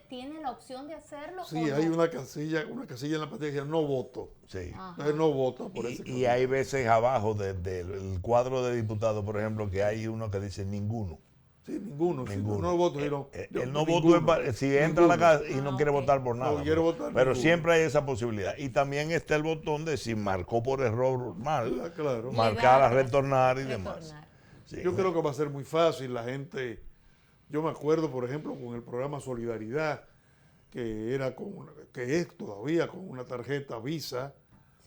¿Tiene la opción de hacerlo? Sí, o no? hay una casilla en la pantalla que dice no voto. Sí. Entonces no vota por ese Y candidato. hay veces abajo del cuadro de diputados, por ejemplo, que hay uno que dice ninguno. Sí, ninguno. Ninguno. No voto. Sino, El no voto es si entra a la casa y no quiere ok. votar por nada. No quiere votar pero ninguno. siempre hay esa posibilidad. Y también está el botón de si marcó por error mal, Claro. marcar a Llegar, retornar y demás. retornar. Sí. Yo creo que va a ser muy fácil. La gente, yo me acuerdo, por ejemplo, con el programa Solidaridad, que es todavía con una tarjeta Visa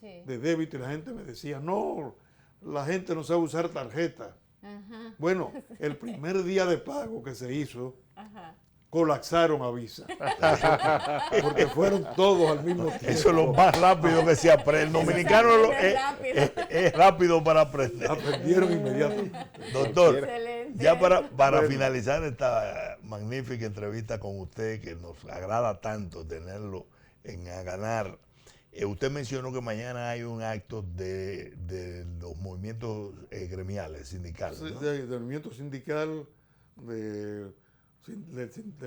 Sí. de débito, y la gente me decía, no, la gente no sabe usar tarjeta. Ajá, Bueno, el primer día de pago que se hizo, ajá. colapsaron a Visa. Porque fueron todos al mismo tiempo. Eso es lo más rápido que se aprende. El dominicano es rápido para aprender. Aprendieron inmediatamente. Doctor, Excelente. ya para finalizar esta magnífica entrevista con usted, que nos agrada tanto tenerlo en A Ganar, usted mencionó que mañana hay un acto de los movimientos gremiales, sindicales, ¿no? Del movimiento sindical, de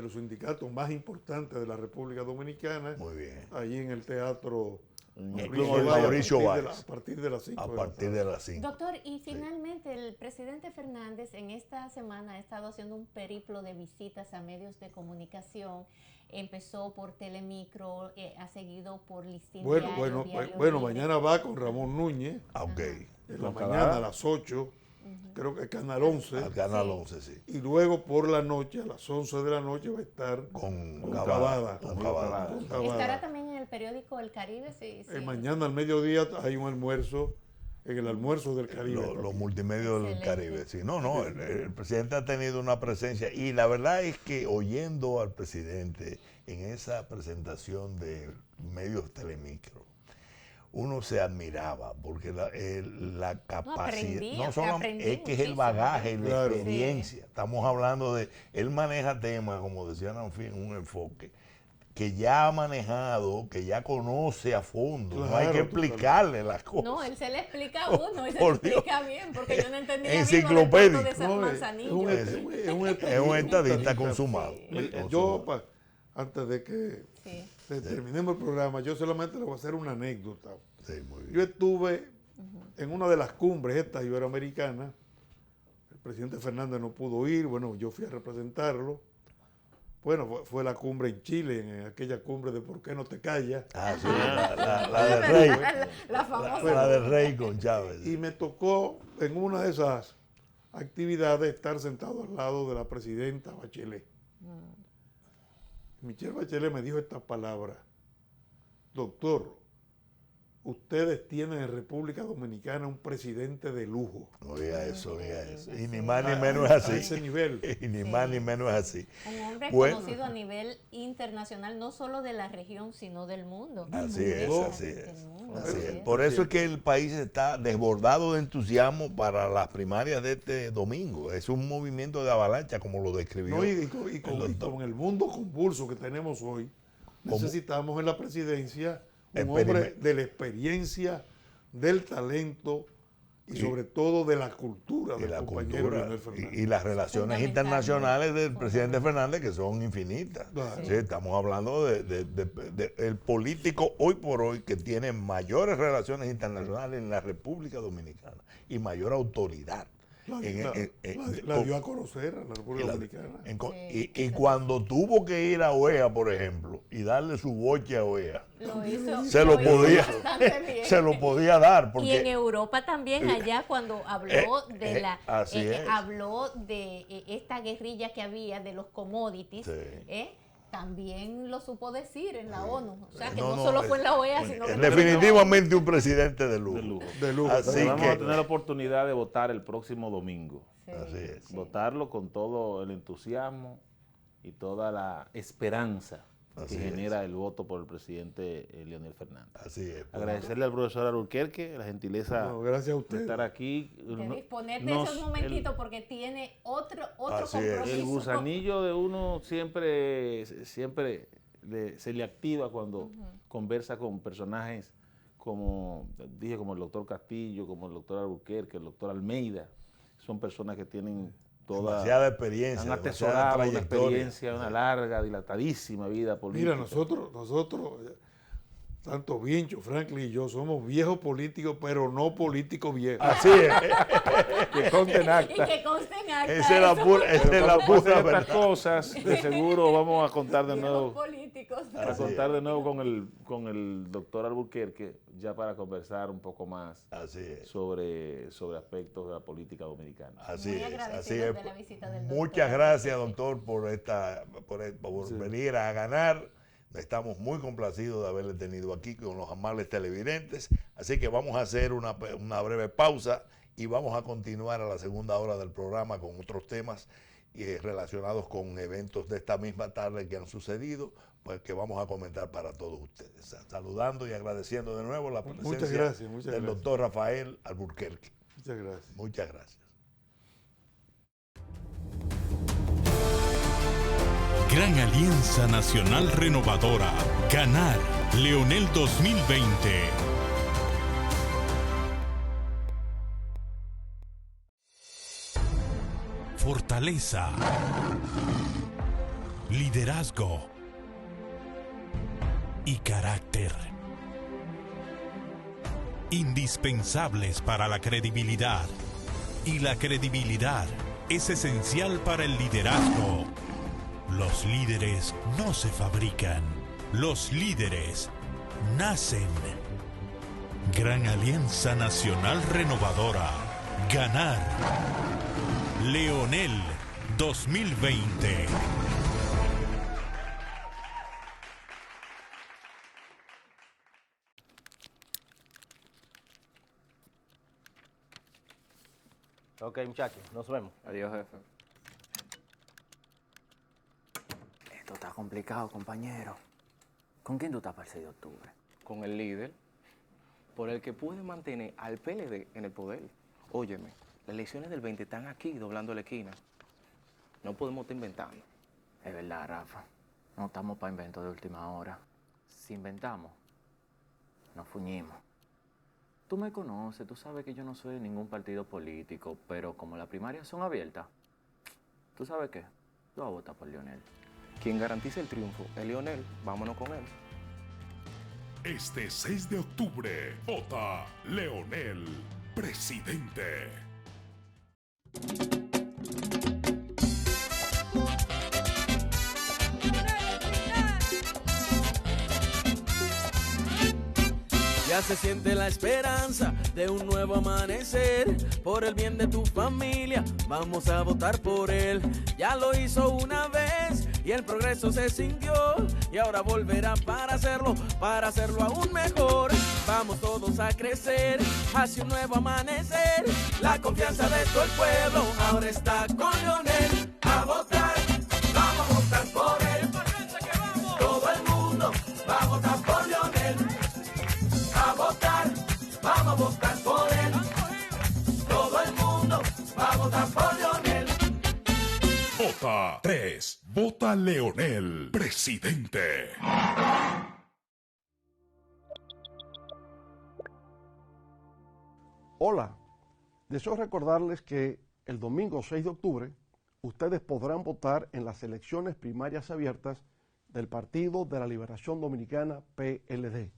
los sindicatos más importantes de la República Dominicana. Muy bien. Allí en el teatro Mauricio Báez. A partir de las 5 A partir de las 5. Doctor, y finalmente el presidente Fernández en esta semana ha estado haciendo un periplo de visitas a medios de comunicación. Empezó por Telemicro, ha seguido por Listín Diario, Diario Bueno, Libre. mañana va con Ramón Núñez. Ok. En la mañana a las 8, creo que es Canal 11. Al Canal 11, sí. Y luego por la noche, a las 11 de la noche, va a estar Con Cavada. Con Cavada. Con Cavada. Estará también en el periódico El Caribe. Sí. Mañana al mediodía hay un almuerzo, en el almuerzo del Caribe. Los multimedios del Excelente. Caribe. Sí, no, el presidente ha tenido una presencia y la verdad es que oyendo al presidente en esa presentación de medios Telemicro, uno se admiraba porque la capacidad, no solamente es que es el bagaje y la Claro. experiencia. Estamos hablando de, él maneja temas, como decía Nanfi, en un enfoque que ya ha manejado, que ya conoce a fondo. No hay Claro, que explicarle las cosas. No, él se le explica a uno y se le Por Dios. explica bien, porque yo no entendía Enciclopédico. bien lo del puerto de San No, es Manzanillo. Es un estadista consumado. Yo, antes de que Sí. terminemos el programa, yo solamente le voy a hacer una anécdota. Sí, muy bien. Yo estuve en una de las cumbres estas iberoamericanas. El presidente Fernández no pudo ir, bueno, yo fui a representarlo. Bueno, fue la cumbre en Chile, en aquella cumbre de ¿Por qué no te callas? Ah, sí, la del rey. La famosa. La del rey con Chávez. Y me tocó en una de esas actividades estar sentado al lado de la presidenta Bachelet. Michelle Bachelet me dijo estas palabras: doctor, ustedes tienen en República Dominicana un presidente de lujo. Oiga eso, oiga eso. Y ni más ni menos es A ese así. nivel. Y ni más ni menos es así. Un hombre Bueno. conocido a nivel internacional, no solo de la región, sino del mundo. Así es, así es. Del mundo, Así así es. es. Por eso es que el país está desbordado de entusiasmo para las primarias de este domingo. Es un movimiento de avalancha, como lo describió. No, y el doctor. con el mundo convulso que tenemos hoy, necesitamos en la presidencia un Experiment- hombre de la experiencia, del talento y sobre todo de la cultura Y del la compañero cultura Leonel Fernández. y las relaciones Fundamental, internacionales del ¿no? presidente Fernández, que son infinitas. Claro. Sí, estamos hablando de el político hoy por hoy que tiene mayores relaciones internacionales en la República Dominicana y mayor autoridad. La dio a conocer a la República Dominicana. Y cuando tuvo que ir a OEA, por ejemplo, y darle su boche a OEA, se lo podía dar. Porque, Y en Europa también, allá cuando habló de así es. habló de esta guerrilla que había de los commodities, Sí. también lo supo decir en la ONU. O sea, que No, no, no, solo fue en la OEA, sino que definitivamente un presidente de lujo. De lujo. De lujo. Así Vamos que- a tener la oportunidad de votar el próximo domingo. Sí, Así es. sí. Votarlo con todo el entusiasmo y toda la esperanza Así que es. genera el voto por el presidente Leonel Fernández. Así es. Agradecerle al profesor Alburquerque la gentileza No, gracias a de usted. estar aquí. De disponer de Nos- esos momentitos porque tiene otro Así es. compromiso. el gusanillo de uno siempre se le activa cuando conversa con personajes como el doctor Castillo, como el doctor Alburquerque, el doctor Almeida. Son personas que tienen toda... Demasiada experiencia, Han demasiada atesorado una trayectoria. experiencia, una larga, dilatadísima vida política. Mira, nosotros, tanto Vincho, Franklin y yo, somos viejos políticos, pero no políticos viejos. Así es. que conste en Y acta. que conste en acta Esa es la eso. pura, esa es la Cuando pasen pura estas verdad. cosas, de seguro vamos a contar de Viejos nuevo. políticos. Para Así contar es. de nuevo con el doctor Alburquerque, ya para conversar un poco más Así es. sobre aspectos de la política dominicana. Así Muy es, así agradecidos es. de la visita del doctor. Muchas gracias, doctor, por Sí. venir a ganar. Estamos muy complacidos de haberle tenido aquí con los amables televidentes. Así que vamos a hacer una breve pausa y vamos a continuar a la segunda hora del programa con otros temas y relacionados con eventos de esta misma tarde que han sucedido, pues que vamos a comentar para todos ustedes. Saludando y agradeciendo de nuevo la presencia del doctor Rafael Alburquerque. Muchas gracias. Muchas gracias. Gran Alianza Nacional Renovadora. Ganar. Leonel 2020. Fortaleza. Liderazgo. Y carácter. Indispensables para la credibilidad. Y la credibilidad es esencial para el liderazgo. Los líderes no se fabrican, los líderes nacen. Gran Alianza Nacional Renovadora. Ganar. Leonel 2020. Ok, muchachos, nos vemos. Adiós, jefe. Esto está complicado, compañero. ¿Con quién tú estás para el 6 de octubre? Con el líder, por el que puede mantener al PLD en el poder. Óyeme, las elecciones del 20 están aquí, doblando la esquina. No podemos estar inventando. Es verdad, Rafa. No estamos para inventos de última hora. Si inventamos, nos fuñimos. Tú me conoces, tú sabes que yo no soy de ningún partido político, pero como las primarias son abiertas, ¿tú sabes qué? Yo voy a votar por Leonel. Quien garantiza el triunfo es Leonel. Vámonos con él. Este 6 de octubre, vota Leonel, presidente. Ya se siente la esperanza de un nuevo amanecer. Por el bien de tu familia, vamos a votar por él. Ya lo hizo una vez y el progreso se sintió. Y ahora volverá para hacerlo aún mejor. Vamos todos a crecer hacia un nuevo amanecer. La confianza de todo el pueblo ahora está con Leonel. A votar, vamos a votar por él. Todo el mundo va a votar por Leonel. A votar, vamos a votar por él. Todo el mundo va a votar por Leonel. Vota 3. Vota Leonel, presidente. Hola, deseo recordarles que el domingo 6 de octubre ustedes podrán votar en las elecciones primarias abiertas del Partido de la Liberación Dominicana, PLD.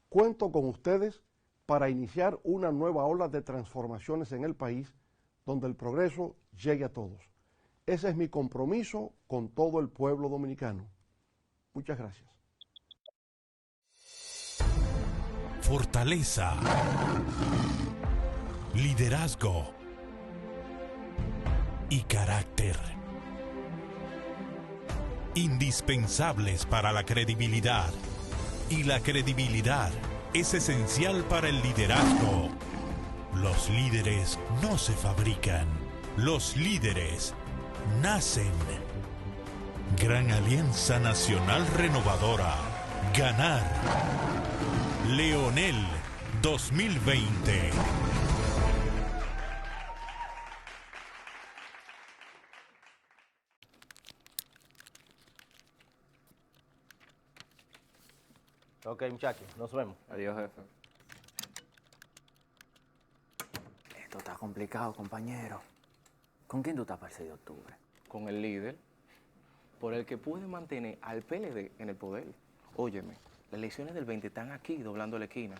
Cuento con ustedes para iniciar una nueva ola de transformaciones en el país donde el progreso llegue a todos. Ese es mi compromiso con todo el pueblo dominicano. Muchas gracias. Fortaleza. Liderazgo. Y carácter. Indispensables para la credibilidad. Y la credibilidad es esencial para el liderazgo. Los líderes no se fabrican, los líderes nacen. Gran Alianza Nacional Renovadora. Ganar. Leonel 2020. Ok, muchachos, nos vemos. Adiós, jefe. Esto está complicado, compañero. ¿Con quién tú estás para el 6 de octubre? Con el líder, por el que puede mantener al PLD en el poder. Óyeme, las elecciones del 20 están aquí, doblando la esquina.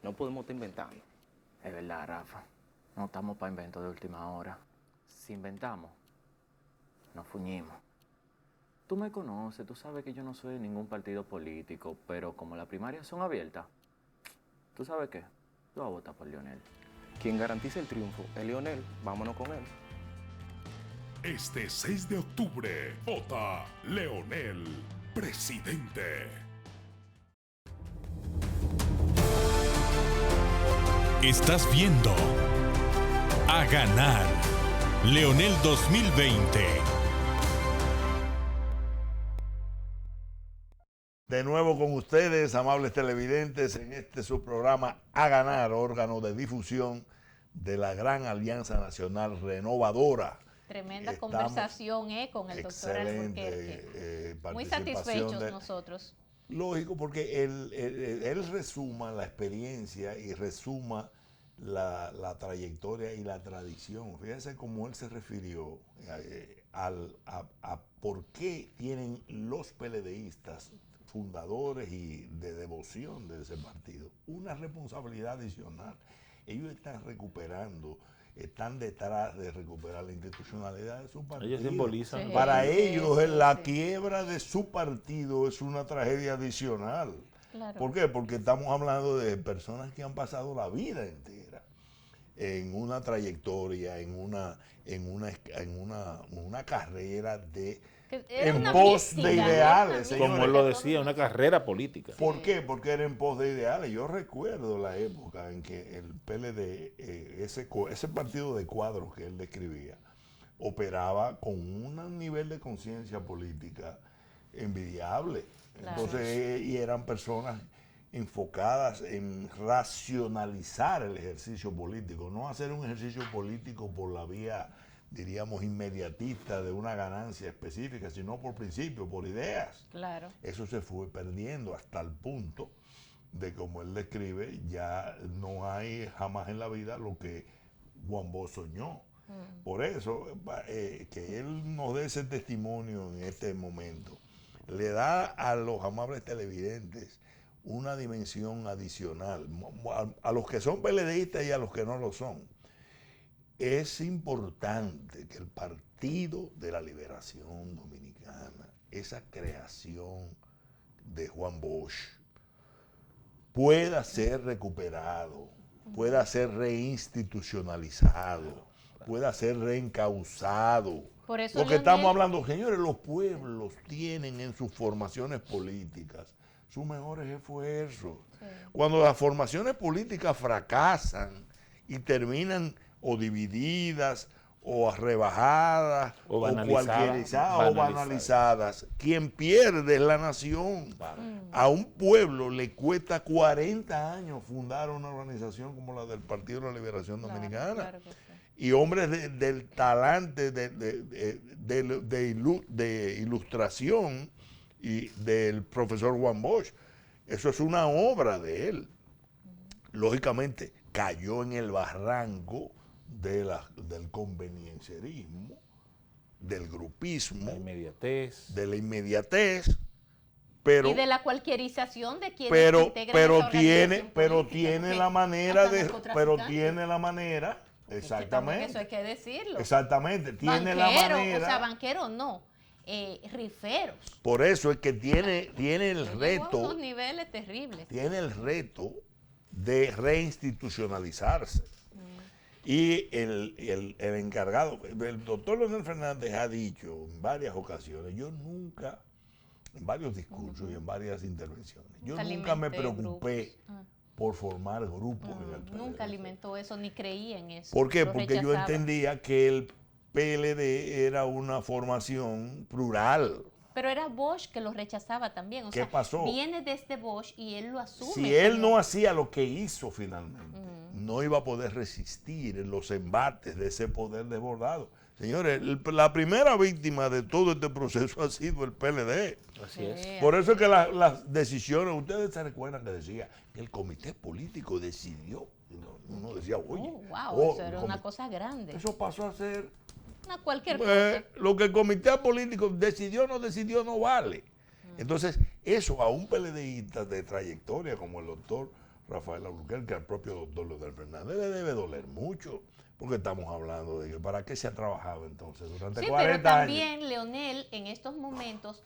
No podemos estar inventando. Es verdad, Rafa. No estamos para inventos de última hora. Si inventamos, nos fuñimos. Tú me conoces, tú sabes que yo no soy de ningún partido político, pero como las primarias son abiertas, ¿tú sabes qué? Yo voy a votar por Leonel. Quien garantiza el triunfo es Leonel. Vámonos con él. Este 6 de octubre, vota Leonel, presidente. Estás viendo A Ganar Leonel 2020. De nuevo con ustedes, amables televidentes, en este su programa A Ganar, órgano de difusión de la Gran Alianza Nacional Renovadora. Tremenda conversación con el doctor Alburquerque. Muy satisfechos nosotros. Lógico, porque él resuma la experiencia y resuma la trayectoria y la tradición. Fíjense cómo él se refirió a por qué tienen los PLDistas, fundadores y de devoción de ese partido, una responsabilidad adicional. Ellos están recuperando, están detrás de recuperar la institucionalidad de su partido. Ellos simbolizan. Sí, para ellos la quiebra de su partido es una tragedia adicional. Claro. ¿Por qué? Porque estamos hablando de personas que han pasado la vida entera en una trayectoria, en una carrera en pos de ideales. Señores. Como él lo decía, una carrera política. ¿Por qué? Porque era en pos de ideales. Yo recuerdo la época en que el PLD, ese partido de cuadros que él describía, operaba con un nivel de conciencia política envidiable. Claro. Entonces, y eran personas enfocadas en racionalizar el ejercicio político, no hacer un ejercicio político por la vía, diríamos, inmediatista de una ganancia específica, sino por principio, por ideas. Claro. Eso se fue perdiendo hasta el punto de, como él describe, ya no hay jamás en la vida lo que Juan Bosch soñó. Por eso, que él nos dé ese testimonio en este momento, le da a los amables televidentes una dimensión adicional, a los que son PLDistas y a los que no lo son. Es importante que el Partido de la Liberación Dominicana, esa creación de Juan Bosch, pueda ser recuperado, pueda ser reinstitucionalizado, pueda ser reencauzado. Por eso, porque estamos hablando, señores, los pueblos tienen en sus formaciones políticas sus mejores esfuerzos. Sí. Cuando las formaciones políticas fracasan y terminan o divididas, o rebajadas, o cualquierizadas, o banalizadas, quien pierde es la nación. Claro. A un pueblo le cuesta 40 años fundar una organización como la del Partido de la Liberación Dominicana. Claro que sí. Y hombres del talante, de ilustración y del profesor Juan Bosch. Eso es una obra de él. Lógicamente, cayó en el barranco del conveniencierismo, del grupismo, de la inmediatez, pero, y de la cualquierización de quienes tiene la manera exactamente. Eso hay que decirlo. Exactamente, tiene la manera. O sea, banquero no. Riferos. Por eso es que tiene el reto. Unos niveles terribles. Tiene el reto de reinstitucionalizarse. Y el encargado, el doctor Leonel Fernández ha dicho en varias ocasiones, yo nunca, en varios discursos y en varias intervenciones, yo nunca me preocupé por formar grupos en el PLD. Nunca alimentó eso, ni creía en eso. ¿Por qué? Porque yo entendía que el PLD era una formación plural. Pero era Bosch que lo rechazaba también. O ¿Qué pasó? Viene desde Bosch y él lo asume. Si él no hacía lo que hizo finalmente, no iba a poder resistir en los embates de ese poder desbordado. Señores, la primera víctima de todo este proceso ha sido el PLD. Así es. Por eso es que las decisiones, ustedes se recuerdan que decía que el comité político decidió. Uno decía, oye. Eso era una cosa grande. Eso pasó a ser cualquier cosa. Lo que el comité político decidió no vale. Entonces, eso a un PLDista de trayectoria como el doctor Rafael Alburquerque, al propio doctor Leonel Fernández, le debe doler mucho, porque estamos hablando de que para qué se ha trabajado entonces durante 40 años. Pero también Leonel en estos momentos,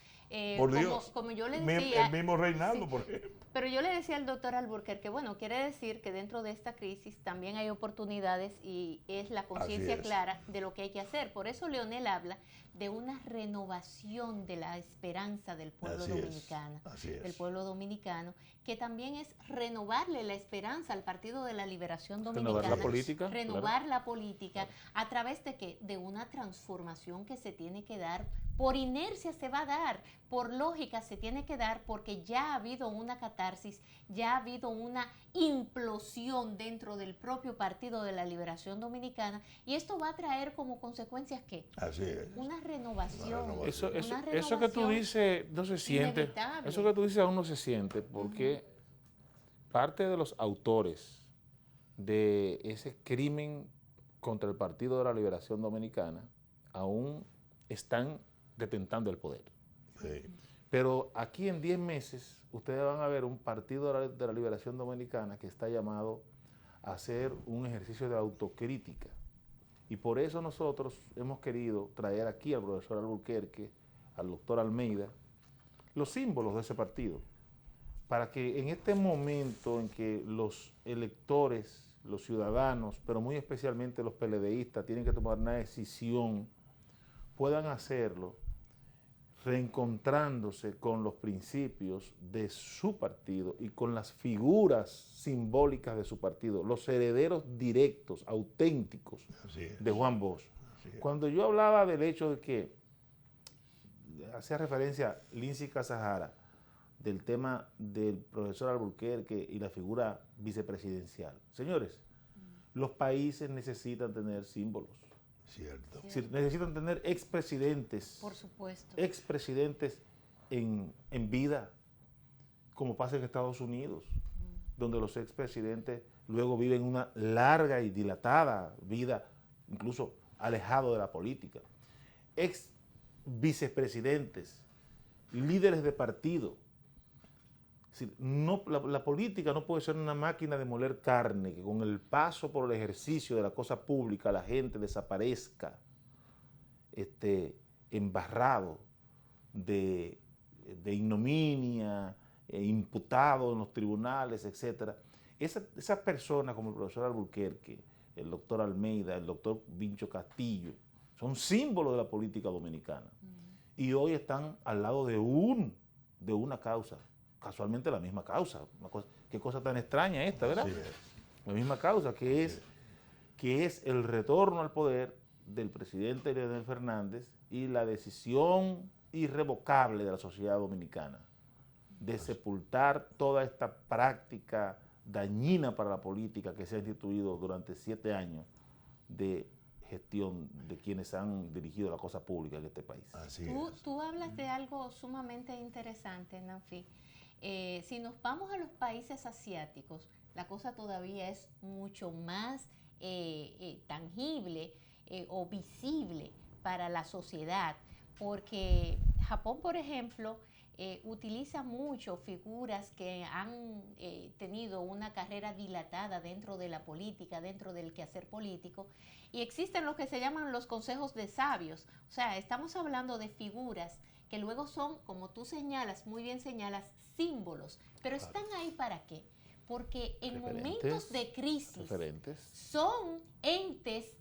por Dios, como yo le decía, el mismo Reinaldo, por ejemplo. Pero yo le decía al doctor Alburquerque que, bueno, quiere decir que dentro de esta crisis también hay oportunidades y es la conciencia clara de lo que hay que hacer. Por eso Leonel habla de una renovación de la esperanza del pueblo dominicano, del pueblo dominicano, que también es renovarle la esperanza al Partido de la Liberación Dominicana. Renovar la política. Renovar la política a través de ¿qué? De una transformación que se tiene que dar. Por inercia se va a dar, por lógica se tiene que dar, porque ya ha habido una catarsis, ya ha habido una implosión dentro del propio Partido de la Liberación Dominicana, y esto va a traer como consecuencias ¿qué? Así es. Una renovación. Eso que tú dices no se siente. Inevitable. Eso que tú dices aún no se siente, porque parte de los autores de ese crimen contra el Partido de la Liberación Dominicana aún están detentando el poder. Sí. Pero aquí en 10 meses ustedes van a ver un Partido de la Liberación Dominicana que está llamado a hacer un ejercicio de autocrítica. Y por eso nosotros hemos querido traer aquí al profesor Alburquerque, al doctor Almeida, los símbolos de ese partido, para que en este momento en que los electores, los ciudadanos, pero muy especialmente los PLDistas tienen que tomar una decisión, puedan hacerlo reencontrándose con los principios de su partido y con las figuras simbólicas de su partido, los herederos directos, auténticos de Juan Bosch. Cuando yo hablaba del hecho de que hacía referencia Lindsay Casajara del tema del profesor Alburquerque y la figura vicepresidencial. Señores, los países necesitan tener símbolos. Cierto. Necesitan tener expresidentes. Por supuesto. Expresidentes en vida, como pasa en Estados Unidos, donde los expresidentes luego viven una larga y dilatada vida, incluso alejado de la política. Ex vicepresidentes, líderes de partido. Es decir, la política no puede ser una máquina de moler carne, que con el paso por el ejercicio de la cosa pública la gente desaparezca embarrado de ignominia, imputado en los tribunales, etc. Esas personas como el profesor Alburquerque, el doctor Almeida, el doctor Vincho Castillo, son símbolos de la política dominicana. Y hoy están al lado de una causa. Casualmente la misma causa. Qué cosa tan extraña esta, ¿verdad? Sí. La misma causa, que es el retorno al poder del presidente Leonel Fernández y la decisión irrevocable de la sociedad dominicana de sepultar toda esta práctica dañina para la política que se ha instituido durante 7 años de gestión de quienes han dirigido la cosa pública en este país. Tú hablas de algo sumamente interesante, Nanfi. Si nos vamos a los países asiáticos, la cosa todavía es mucho más tangible o visible para la sociedad, porque Japón, por ejemplo, utiliza mucho figuras que han tenido una carrera dilatada dentro de la política, dentro del quehacer político, y existen lo que se llaman los consejos de sabios. O sea, estamos hablando de figuras que luego son, como tú señalas, muy bien señalas, símbolos. Pero ¿están ahí para qué? Porque en momentos de crisis son entes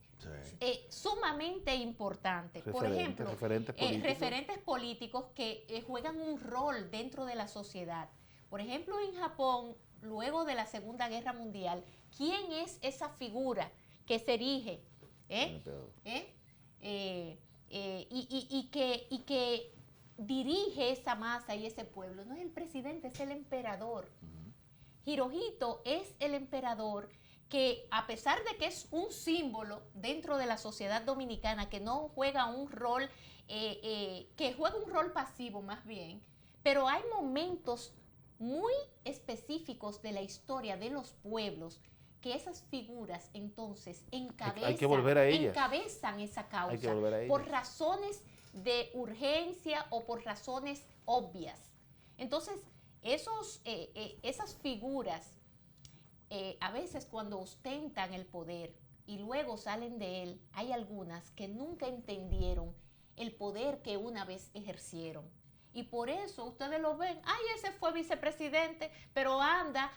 sumamente importantes. Por ejemplo, referentes políticos que juegan un rol dentro de la sociedad. Por ejemplo, en Japón, luego de la Segunda Guerra Mundial, ¿quién es esa figura que se erige? Y que dirige esa masa y ese pueblo. No es el presidente, es el emperador. Hirohito es el emperador que, a pesar de que es un símbolo dentro de la sociedad dominicana, que no juega un rol, que juega un rol pasivo más bien, pero hay momentos muy específicos de la historia de los pueblos que esas figuras entonces encabezan esa causa por razones de urgencia o por razones obvias. Entonces, esas figuras, a veces cuando ostentan el poder y luego salen de él, hay algunas que nunca entendieron el poder que una vez ejercieron. Y por eso ustedes lo ven, ay, ese fue vicepresidente, pero anda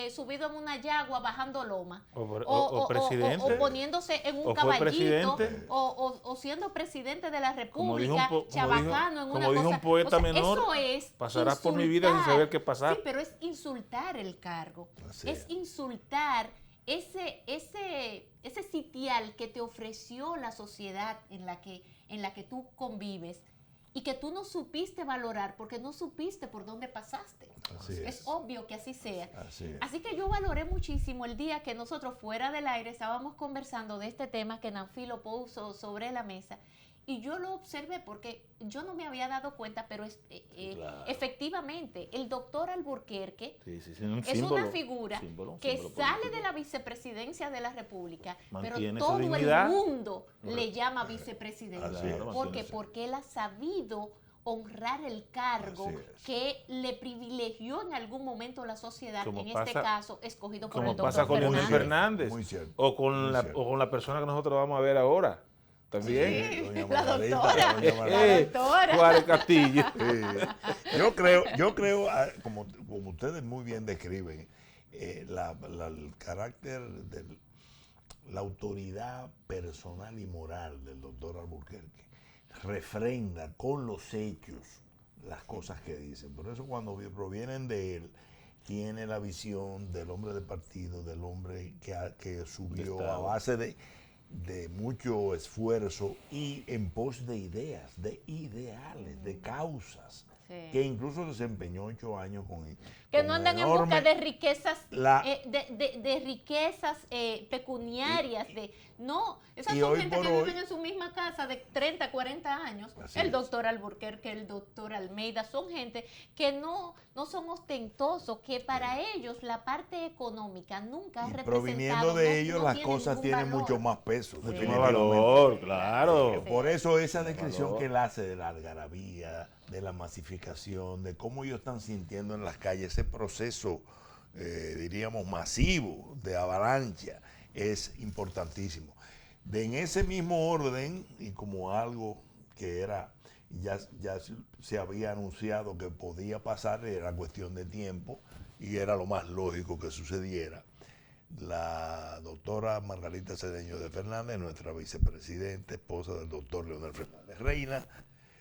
subido en una yagua bajando loma. O presidente. O poniéndose en un caballito. O siendo presidente de la República, chabacano en una cosa. Como dijo un poeta menor, eso es pasarás por mi vida sin saber qué pasar. Sí, pero es insultar el cargo. Así es insultar ese sitial que te ofreció la sociedad en la que tú convives y que tú no supiste valorar porque no supiste por dónde pasaste. Es obvio que así sea. Así que yo valoré muchísimo el día que nosotros fuera del aire estábamos conversando de este tema que Nanfi lo puso sobre la mesa. Y yo lo observé porque yo no me había dado cuenta, pero efectivamente el doctor Alburquerque es una figura que sale de la vicepresidencia de la República, pero todo el mundo le llama vicepresidente. ¿Por qué? Porque él ha sabido honrar el cargo que le privilegió en algún momento la sociedad, este caso escogido por el doctor Fernández. Como pasa con Leonel Fernández o con la persona que nosotros vamos a ver ahora. También. Sí, la doctora. Juárez Castillo. Yo creo, como ustedes muy bien describen, el carácter de la autoridad personal y moral del doctor Alburquerque refrenda con los hechos las cosas que dicen. Por eso cuando provienen de él, tiene la visión del hombre de partido, del hombre que subió a base de mucho esfuerzo y en pos de ideas, de ideales, de causas, que incluso desempeñó 8 años que no andan en busca de riquezas, de riquezas pecuniarias, esas son gente que viven en su misma casa de 30, 40 años. El doctor Alburquerque, el doctor Almeida, son gente que no son ostentosos, que para ellos la parte económica nunca ha representado. Proviniendo de ellos las cosas tienen mucho más peso. Más valor, claro. Por eso esa descripción que él hace de la algarabía, de la masificación, de cómo ellos están sintiendo en las calles ese proceso, diríamos, masivo de avalancha, es importantísimo. En ese mismo orden, y como algo que era ya se había anunciado que podía pasar, era cuestión de tiempo y era lo más lógico que sucediera, la doctora Margarita Cedeño de Fernández, nuestra vicepresidenta, esposa del doctor Leonel Fernández Reina,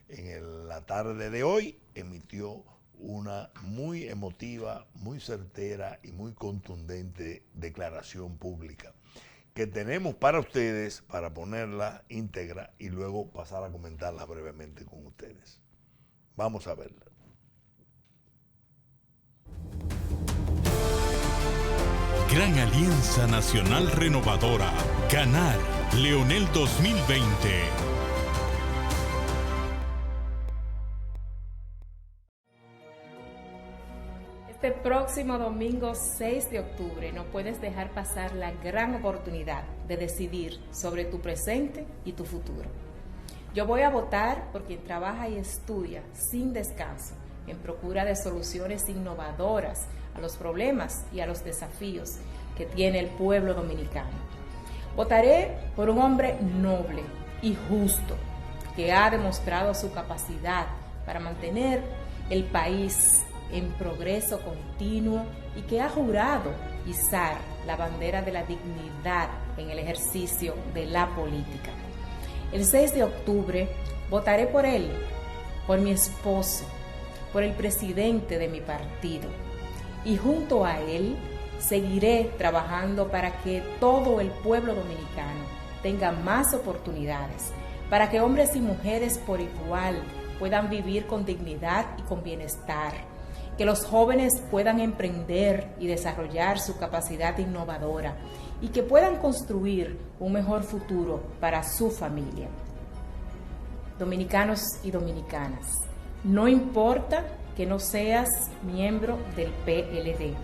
en la tarde de hoy emitió una muy emotiva, muy certera y muy contundente declaración pública que tenemos para ustedes, para ponerla íntegra y luego pasar a comentarla brevemente con ustedes. Vamos a verla. Gran Alianza Nacional Renovadora. Ganar. Leonel 2020. Este próximo domingo 6 de octubre no puedes dejar pasar la gran oportunidad de decidir sobre tu presente y tu futuro. Yo voy a votar por quien trabaja y estudia sin descanso en procura de soluciones innovadoras a los problemas y a los desafíos que tiene el pueblo dominicano. Votaré por un hombre noble y justo que ha demostrado su capacidad para mantener el país en progreso continuo y que ha jurado izar la bandera de la dignidad en el ejercicio de la política. El 6 de octubre votaré por él, por mi esposo, por el presidente de mi partido y junto a él seguiré trabajando para que todo el pueblo dominicano tenga más oportunidades, para que hombres y mujeres por igual puedan vivir con dignidad y con bienestar, que los jóvenes puedan emprender y desarrollar su capacidad innovadora y que puedan construir un mejor futuro para su familia. Dominicanos y dominicanas, no importa que no seas miembro del PLD.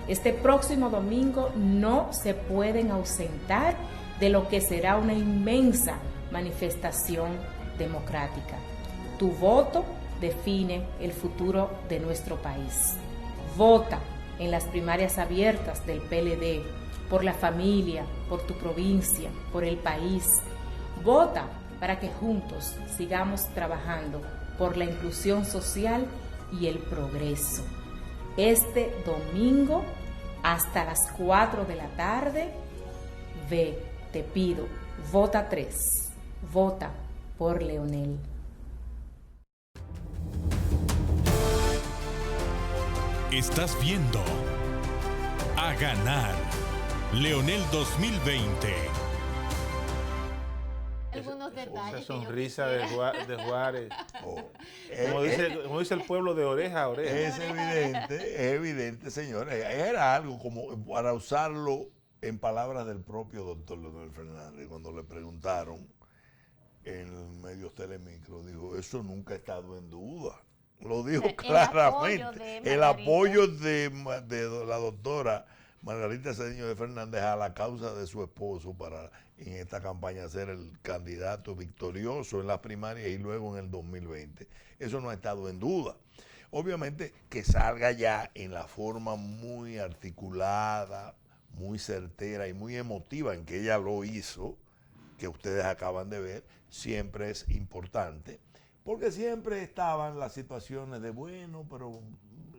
Este próximo domingo no se pueden ausentar de lo que será una inmensa manifestación democrática. Tu voto define el futuro de nuestro país. Vota en las primarias abiertas del PLD, por la familia, por tu provincia, por el país. Vota para que juntos sigamos trabajando por la inclusión social y el progreso. Este domingo hasta las 4 de la tarde, ve, te pido, vota 3, vota por Leonel. Estás viendo A Ganar, Leonel 2020. Algunos detalles. Esa sonrisa de Juárez. Como dice el pueblo, de oreja a oreja. Es evidente, señores. Era algo como, para usarlo en palabras del propio doctor Leonel Fernández, cuando le preguntaron en medios telemicro, dijo, eso nunca ha estado en duda. Lo dijo claramente. El apoyo de la doctora Margarita Cedeño de Fernández a la causa de su esposo para en esta campaña ser el candidato victorioso en las primarias y luego en el 2020. Eso no ha estado en duda. Obviamente que salga ya en la forma muy articulada, muy certera y muy emotiva en que ella lo hizo, que ustedes acaban de ver, siempre es importante, porque siempre estaban las situaciones de, bueno, pero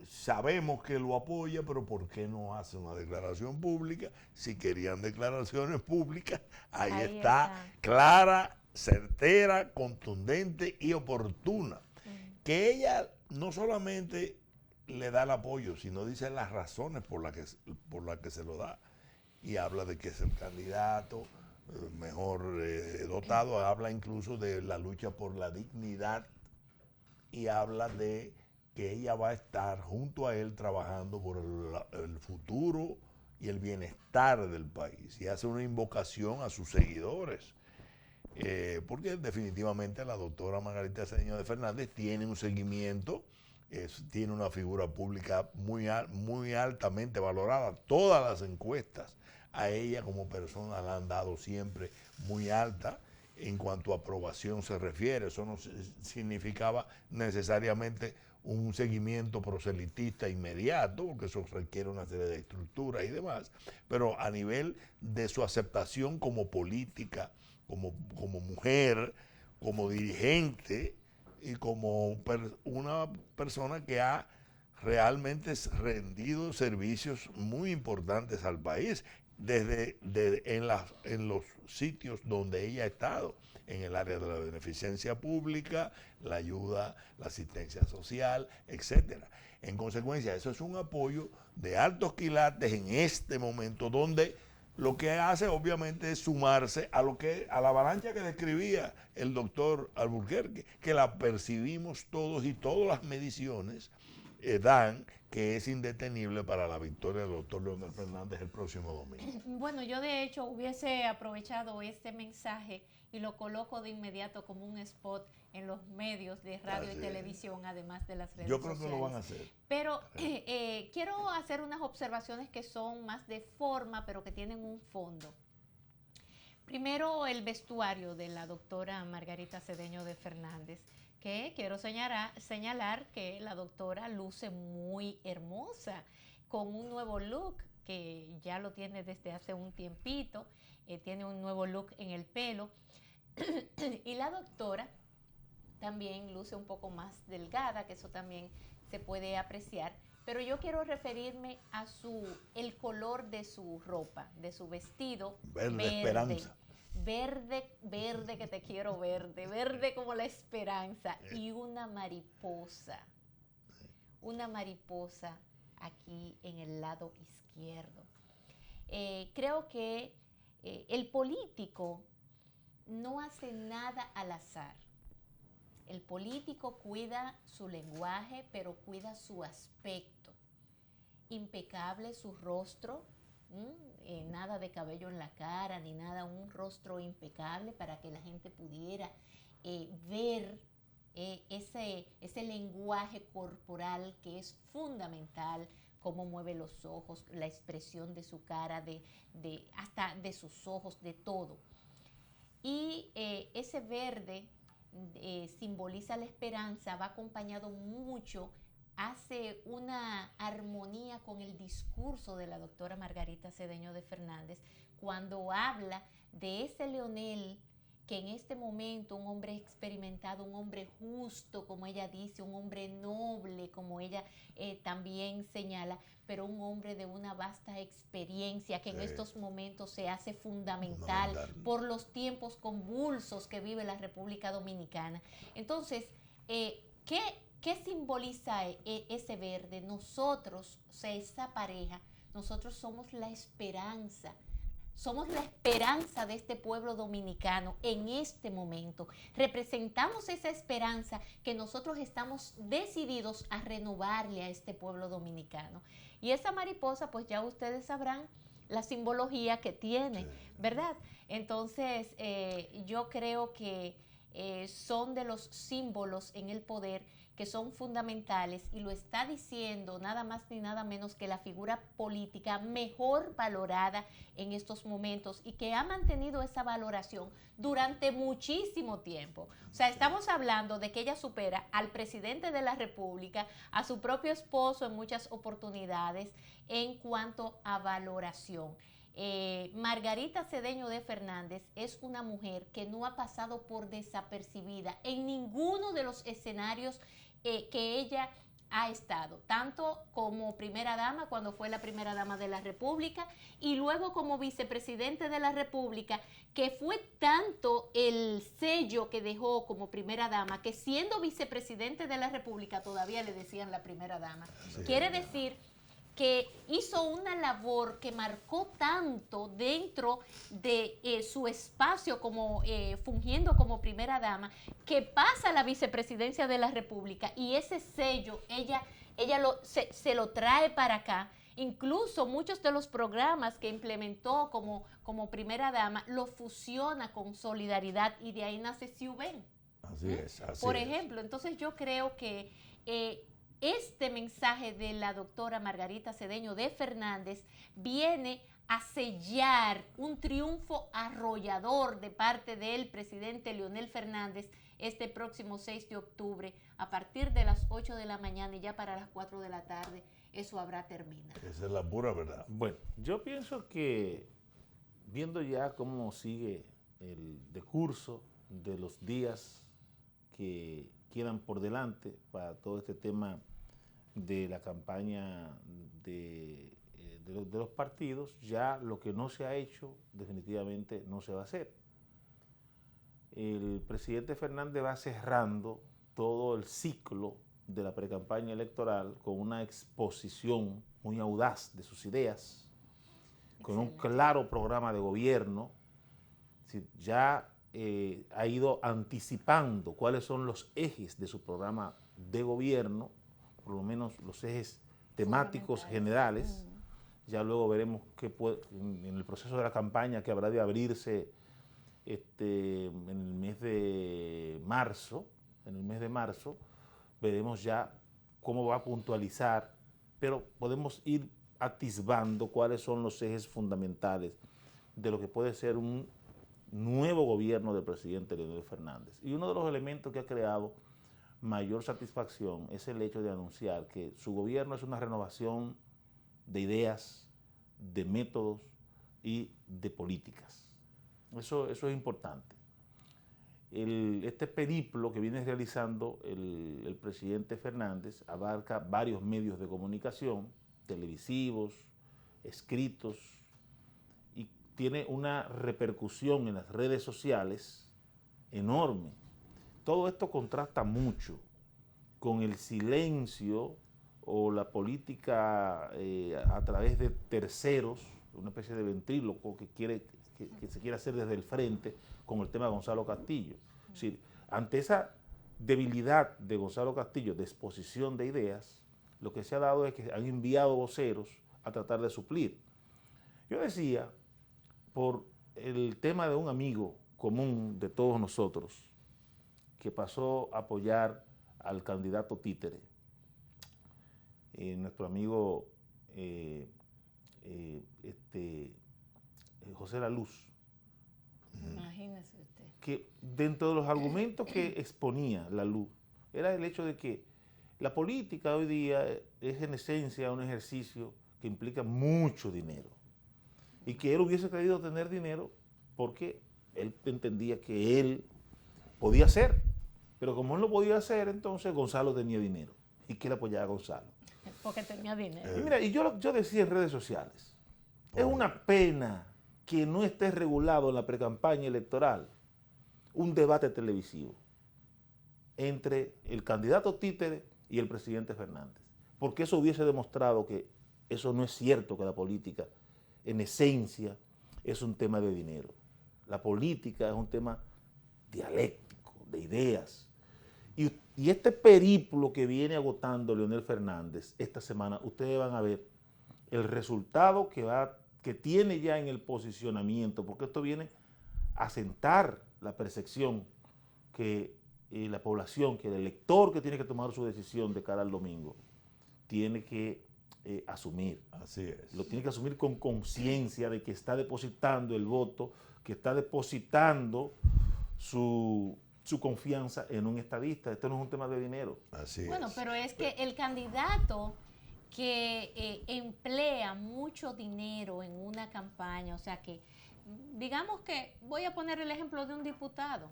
sabemos que lo apoya, pero ¿por qué no hace una declaración pública? Si querían declaraciones públicas, ahí está, clara, certera, contundente y oportuna. Que ella no solamente le da el apoyo, sino dice las razones por las que se lo da. Y habla de que es el candidato mejor dotado, habla incluso de la lucha por la dignidad y habla de que ella va a estar junto a él trabajando por el futuro y el bienestar del país. Y hace una invocación a sus seguidores. Porque definitivamente la doctora Margarita Cedeño de Fernández tiene un seguimiento, tiene una figura pública muy altamente valorada. Todas las encuestas a ella como persona la han dado siempre muy alta en cuanto a aprobación se refiere. Eso no significaba necesariamente un seguimiento proselitista inmediato, porque eso requiere una serie de estructuras y demás, pero a nivel de su aceptación como política, como mujer, como dirigente y como una persona que ha realmente rendido servicios muy importantes al país en los sitios donde ella ha estado, en el área de la beneficencia pública, la ayuda, la asistencia social, etcétera. En consecuencia, eso es un apoyo de altos quilates en este momento, donde lo que hace obviamente es sumarse a la avalancha que describía el doctor Alburquerque, que la percibimos todos y todas las mediciones dan que es indetenible para la victoria del doctor Leonel Fernández el próximo domingo. Bueno, yo de hecho hubiese aprovechado este mensaje y lo coloco de inmediato como un spot en los medios de radio y televisión, además de las redes sociales. Yo creo que lo van a hacer. Pero quiero hacer unas observaciones que son más de forma, pero que tienen un fondo. Primero, el vestuario de la doctora Margarita Cedeño de Fernández, que quiero señalar que la doctora luce muy hermosa, con un nuevo look que ya lo tiene desde hace un tiempito, tiene un nuevo look en el pelo, y la doctora también luce un poco más delgada, que eso también se puede apreciar, pero yo quiero referirme a el color de su ropa, de su vestido verde. Esperanza. Verde que te quiero verde como la esperanza, y una mariposa aquí en el lado izquierdo. Creo que el político no hace nada al azar. El político cuida su lenguaje, pero cuida su aspecto. Impecable su rostro, nada de cabello en la cara, ni nada, un rostro impecable para que la gente pudiera ver ese lenguaje corporal que es fundamental, cómo mueve los ojos, la expresión de su cara, hasta de sus ojos, de todo. Y ese verde simboliza la esperanza, va acompañado mucho, hace una armonía con el discurso de la doctora Margarita Cedeño de Fernández cuando habla de ese Leonel que en este momento un hombre experimentado, un hombre justo, como ella dice, un hombre noble, como ella también señala, pero un hombre de una vasta experiencia que en estos momentos se hace fundamental por los tiempos convulsos que vive la República Dominicana. Entonces, ¿qué simboliza ese verde? Nosotros, o sea, esa pareja, nosotros somos la esperanza. Somos la esperanza de este pueblo dominicano en este momento. Representamos esa esperanza que nosotros estamos decididos a renovarle a este pueblo dominicano. Y esa mariposa, pues ya ustedes sabrán la simbología que tiene, ¿verdad? Entonces, yo creo que son de los símbolos en el poder que son fundamentales, y lo está diciendo nada más ni nada menos que la figura política mejor valorada en estos momentos y que ha mantenido esa valoración durante muchísimo tiempo. O sea, estamos hablando de que ella supera al presidente de la República, a su propio esposo en muchas oportunidades en cuanto a valoración. Margarita Cedeño de Fernández es una mujer que no ha pasado por desapercibida en ninguno de los escenarios que ella ha estado, tanto como primera dama, cuando fue la primera dama de la República, y luego como vicepresidente de la República, que fue tanto el sello que dejó como primera dama, que siendo vicepresidente de la República todavía le decían la primera dama. Sí. Quiere decir que hizo una labor que marcó tanto dentro de su espacio como fungiendo como primera dama, que pasa a la vicepresidencia de la República y ese sello ella se lo trae para acá. Incluso muchos de los programas que implementó como primera dama lo fusiona con Solidaridad y de ahí nace Ciuben. Así es, así Por ejemplo, entonces yo creo que este mensaje de la doctora Margarita Cedeño de Fernández viene a sellar un triunfo arrollador de parte del presidente Leonel Fernández este próximo 6 de octubre a partir de las 8 de la mañana y ya para las 4 de la tarde eso habrá terminado. Esa es la pura verdad. Bueno, yo pienso que viendo ya cómo sigue el decurso de los días que quedan por delante para todo este tema de la campaña de los partidos, ya lo que no se ha hecho definitivamente no se va a hacer. El presidente Fernández va cerrando todo el ciclo de la precampaña electoral con una exposición muy audaz de sus ideas, con un claro programa de gobierno. Ya ha ido anticipando cuáles son los ejes de su programa de gobierno, por lo menos los ejes temáticos generales. Ya luego veremos en el proceso de la campaña que habrá de abrirse en el mes de marzo. Veremos ya cómo va a puntualizar, pero podemos ir atisbando cuáles son los ejes fundamentales de lo que puede ser un nuevo gobierno del presidente Leonel Fernández. Y uno de los elementos que ha creado mayor satisfacción es el hecho de anunciar que su gobierno es una renovación de ideas, de métodos y de políticas. Eso es importante. Este periplo que viene realizando el presidente Fernández abarca varios medios de comunicación, televisivos, escritos, y tiene una repercusión en las redes sociales enorme. Todo esto contrasta mucho con el silencio o la política a través de terceros, una especie de ventríloco que se quiere hacer desde el frente con el tema de Gonzalo Castillo. Es decir, ante esa debilidad de Gonzalo Castillo de exposición de ideas, lo que se ha dado es que han enviado voceros a tratar de suplir. Yo decía, por el tema de un amigo común de todos nosotros, que pasó a apoyar al candidato títere, nuestro amigo José La Luz. Imagínese usted. Que dentro de los argumentos que exponía La Luz era el hecho de que la política hoy día es en esencia un ejercicio que implica mucho dinero y que él hubiese querido tener dinero porque él entendía que él podía hacer, pero como él no podía hacer, entonces Gonzalo tenía dinero y que él apoyaba a Gonzalo. Porque tenía dinero. Y mira, y yo decía en redes sociales, es una pena que no esté regulado en la precampaña electoral un debate televisivo entre el candidato títere y el presidente Fernández, porque eso hubiese demostrado que eso no es cierto, que la política en esencia es un tema de dinero. La política es un tema dialéctico, de ideas. Y este periplo que viene agotando Leonel Fernández esta semana, ustedes van a ver el resultado que tiene ya en el posicionamiento, porque esto viene a sentar la percepción que la población, que el elector que tiene que tomar su decisión de cara al domingo, tiene que asumir. Así es. Lo tiene que asumir con conciencia de que está depositando el voto, que está depositando su confianza en un estadista. Esto no es un tema de dinero. Así Bueno, es. pero es que el candidato que emplea mucho dinero en una campaña, o sea que, digamos que, voy a poner el ejemplo de un diputado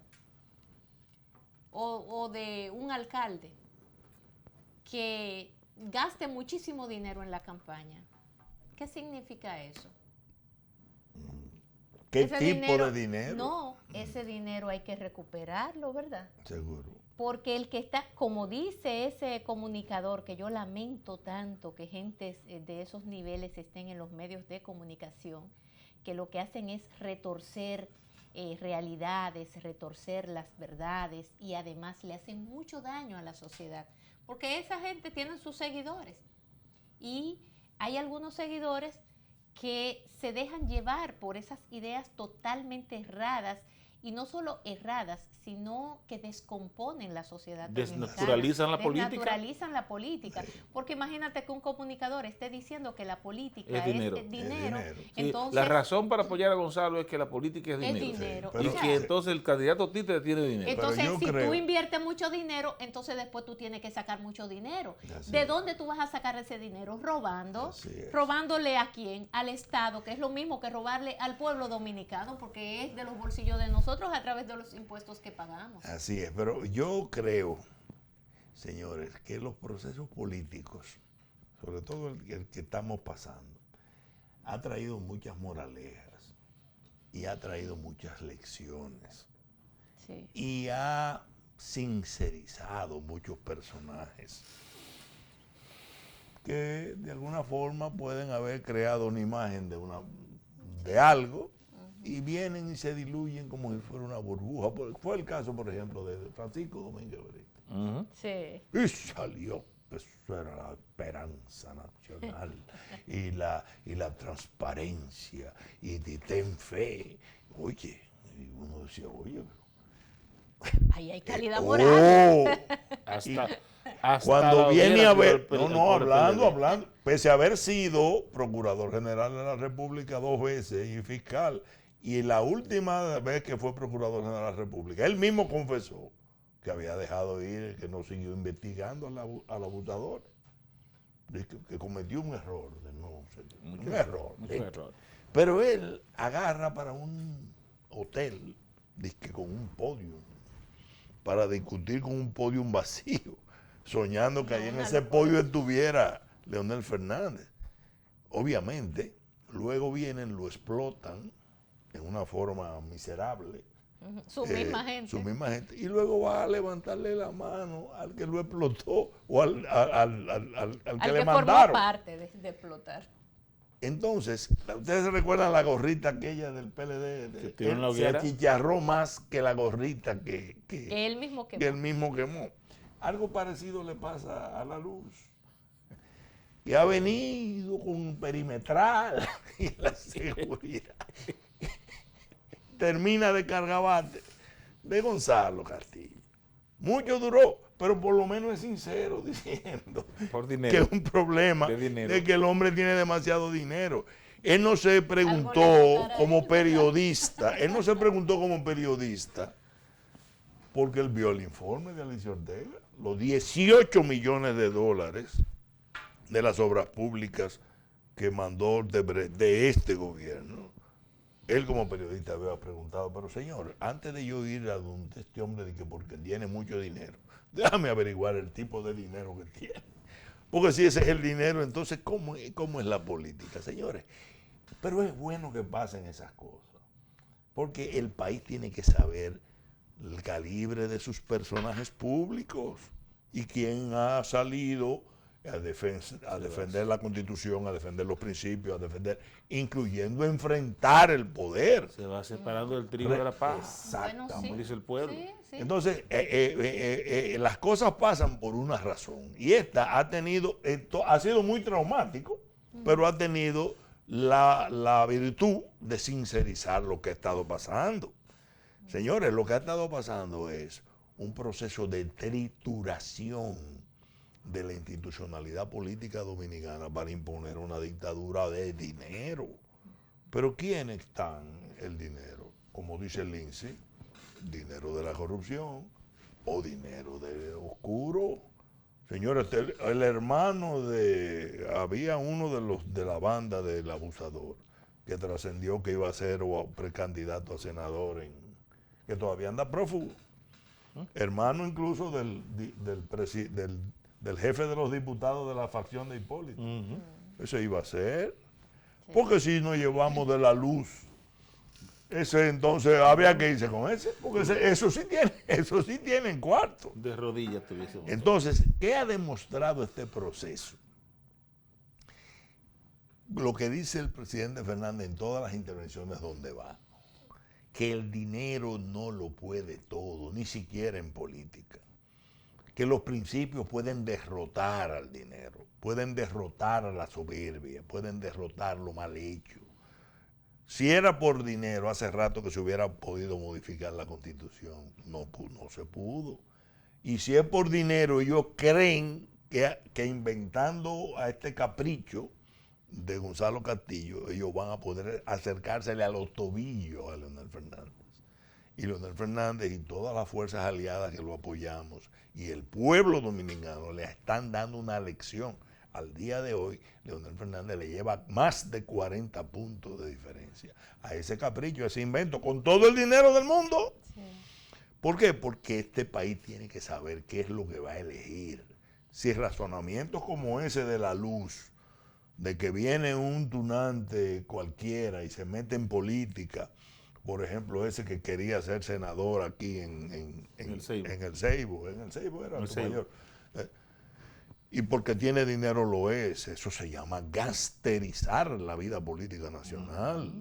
o de un alcalde que gaste muchísimo dinero en la campaña. ¿Qué significa eso? ¿Qué Ese tipo de dinero? No, ese dinero hay que recuperarlo, ¿verdad? Seguro. Porque el que está, como dice ese comunicador, que yo lamento tanto que gente de esos niveles estén en los medios de comunicación, que lo que hacen es retorcer realidades, retorcer las verdades y además le hacen mucho daño a la sociedad. Porque esa gente tiene sus seguidores y hay algunos seguidores que se dejan llevar por esas ideas totalmente erradas, y no solo erradas, sino que descomponen la sociedad dominicana. Desnaturalizan la política. Desnaturalizan la política. Porque imagínate que un comunicador esté diciendo que la política es dinero. Sí, entonces, la razón para apoyar a Gonzalo es que la política es dinero. Sí, y que entonces el candidato títere tiene dinero. Entonces, si tú inviertes mucho dinero, entonces después tú tienes que sacar mucho dinero. ¿De dónde tú vas a sacar ese dinero? Robando. ¿Robándole a quién? Al Estado, que es lo mismo que robarle al pueblo dominicano, porque es de los bolsillos de nosotros a través de los impuestos que pagamos. Así es, pero yo creo, señores, que los procesos políticos, sobre todo el que estamos pasando, ha traído muchas moralejas y ha traído muchas lecciones. Sí. Y ha sincerizado muchos personajes que de alguna forma pueden haber creado una imagen de algo, y vienen y se diluyen como si fuera una burbuja. Fue el caso, por ejemplo, de Francisco Domínguez Brito. Sí. Y salió, eso era la esperanza nacional y la transparencia y ten fe. Oye, y uno decía, oye, ahí hay calidad moral. Hasta cuando viene a ver, hablando, pese a haber sido procurador general de la República 2 veces y fiscal, y la última vez que fue procurador general de la República, él mismo confesó que había dejado ir, que no siguió investigando al abusador, que cometió un error, un error. Pero él agarra para un hotel, dizque con un podio, para discutir con un podio vacío, soñando que ahí en ese podio estuviera Leonel Fernández. Obviamente, luego vienen, lo explotan en una forma miserable. Su misma gente. Y luego va a levantarle la mano al que lo explotó o al que le mandaron. Formó parte de explotar. Entonces, ustedes se recuerdan la gorrita aquella del PLD, él se achicharró más que la gorrita que él mismo quemó. Algo parecido le pasa a La Luz, que ha venido con un perimetral y la seguridad. Termina de cargabate de Gonzalo Castillo. Mucho duró, pero por lo menos es sincero diciendo que es un problema de que el hombre tiene demasiado dinero. Él no se preguntó como periodista, porque él vio el informe de Alicia Ortega, los 18 millones de dólares de las obras públicas que mandó de este gobierno él como periodista había preguntado, pero señor, antes de yo ir a donde este hombre de que porque tiene mucho dinero, déjame averiguar el tipo de dinero que tiene. Porque si ese es el dinero, entonces ¿cómo es la política, señores? Pero es bueno que pasen esas cosas, porque el país tiene que saber el calibre de sus personajes públicos y quién ha salido a defender la Constitución, a defender los principios, a defender, incluyendo enfrentar el poder. Se va separando el trigo de la paz. Exactamente. Como dice el pueblo. Sí, sí. Entonces, las cosas pasan por una razón. Y esta ha sido muy traumático, pero ha tenido la virtud de sincerizar lo que ha estado pasando. Señores, lo que ha estado pasando es un proceso de trituración de la institucionalidad política dominicana para imponer una dictadura de dinero. Pero ¿quiénes están el dinero? Como dice Lindsay, dinero de la corrupción o dinero de oscuro. Señores, el hermano había uno de la banda del abusador que trascendió que iba a ser precandidato a senador, que todavía anda prófugo. Hermano incluso del jefe de los diputados de la facción de Hipólito. Eso iba a ser. Porque si nos llevamos de la luz, ese entonces había que irse con ese, porque eso sí tienen cuarto. De rodillas tuviésemos. Entonces, ¿qué ha demostrado este proceso? Lo que dice el presidente Fernández en todas las intervenciones donde va, que el dinero no lo puede todo, ni siquiera en política. Que los principios pueden derrotar al dinero, pueden derrotar a la soberbia, pueden derrotar lo mal hecho. Si era por dinero, hace rato que se hubiera podido modificar la Constitución. No se pudo. Y si es por dinero, ellos creen que inventando a este capricho de Gonzalo Castillo, ellos van a poder acercársele a los tobillos a Leonel Fernández. Y Leonel Fernández y todas las fuerzas aliadas que lo apoyamos y el pueblo dominicano le están dando una lección. Al día de hoy, Leonel Fernández le lleva más de 40 puntos de diferencia a ese capricho, a ese invento, con todo el dinero del mundo. Sí. ¿Por qué? Porque este país tiene que saber qué es lo que va a elegir. Si razonamientos como ese de la luz, de que viene un tunante cualquiera y se mete en política, por ejemplo, ese que quería ser senador aquí en el Ceibo era el mayor. Y porque tiene dinero lo es. Eso se llama gangsterizar la vida política nacional.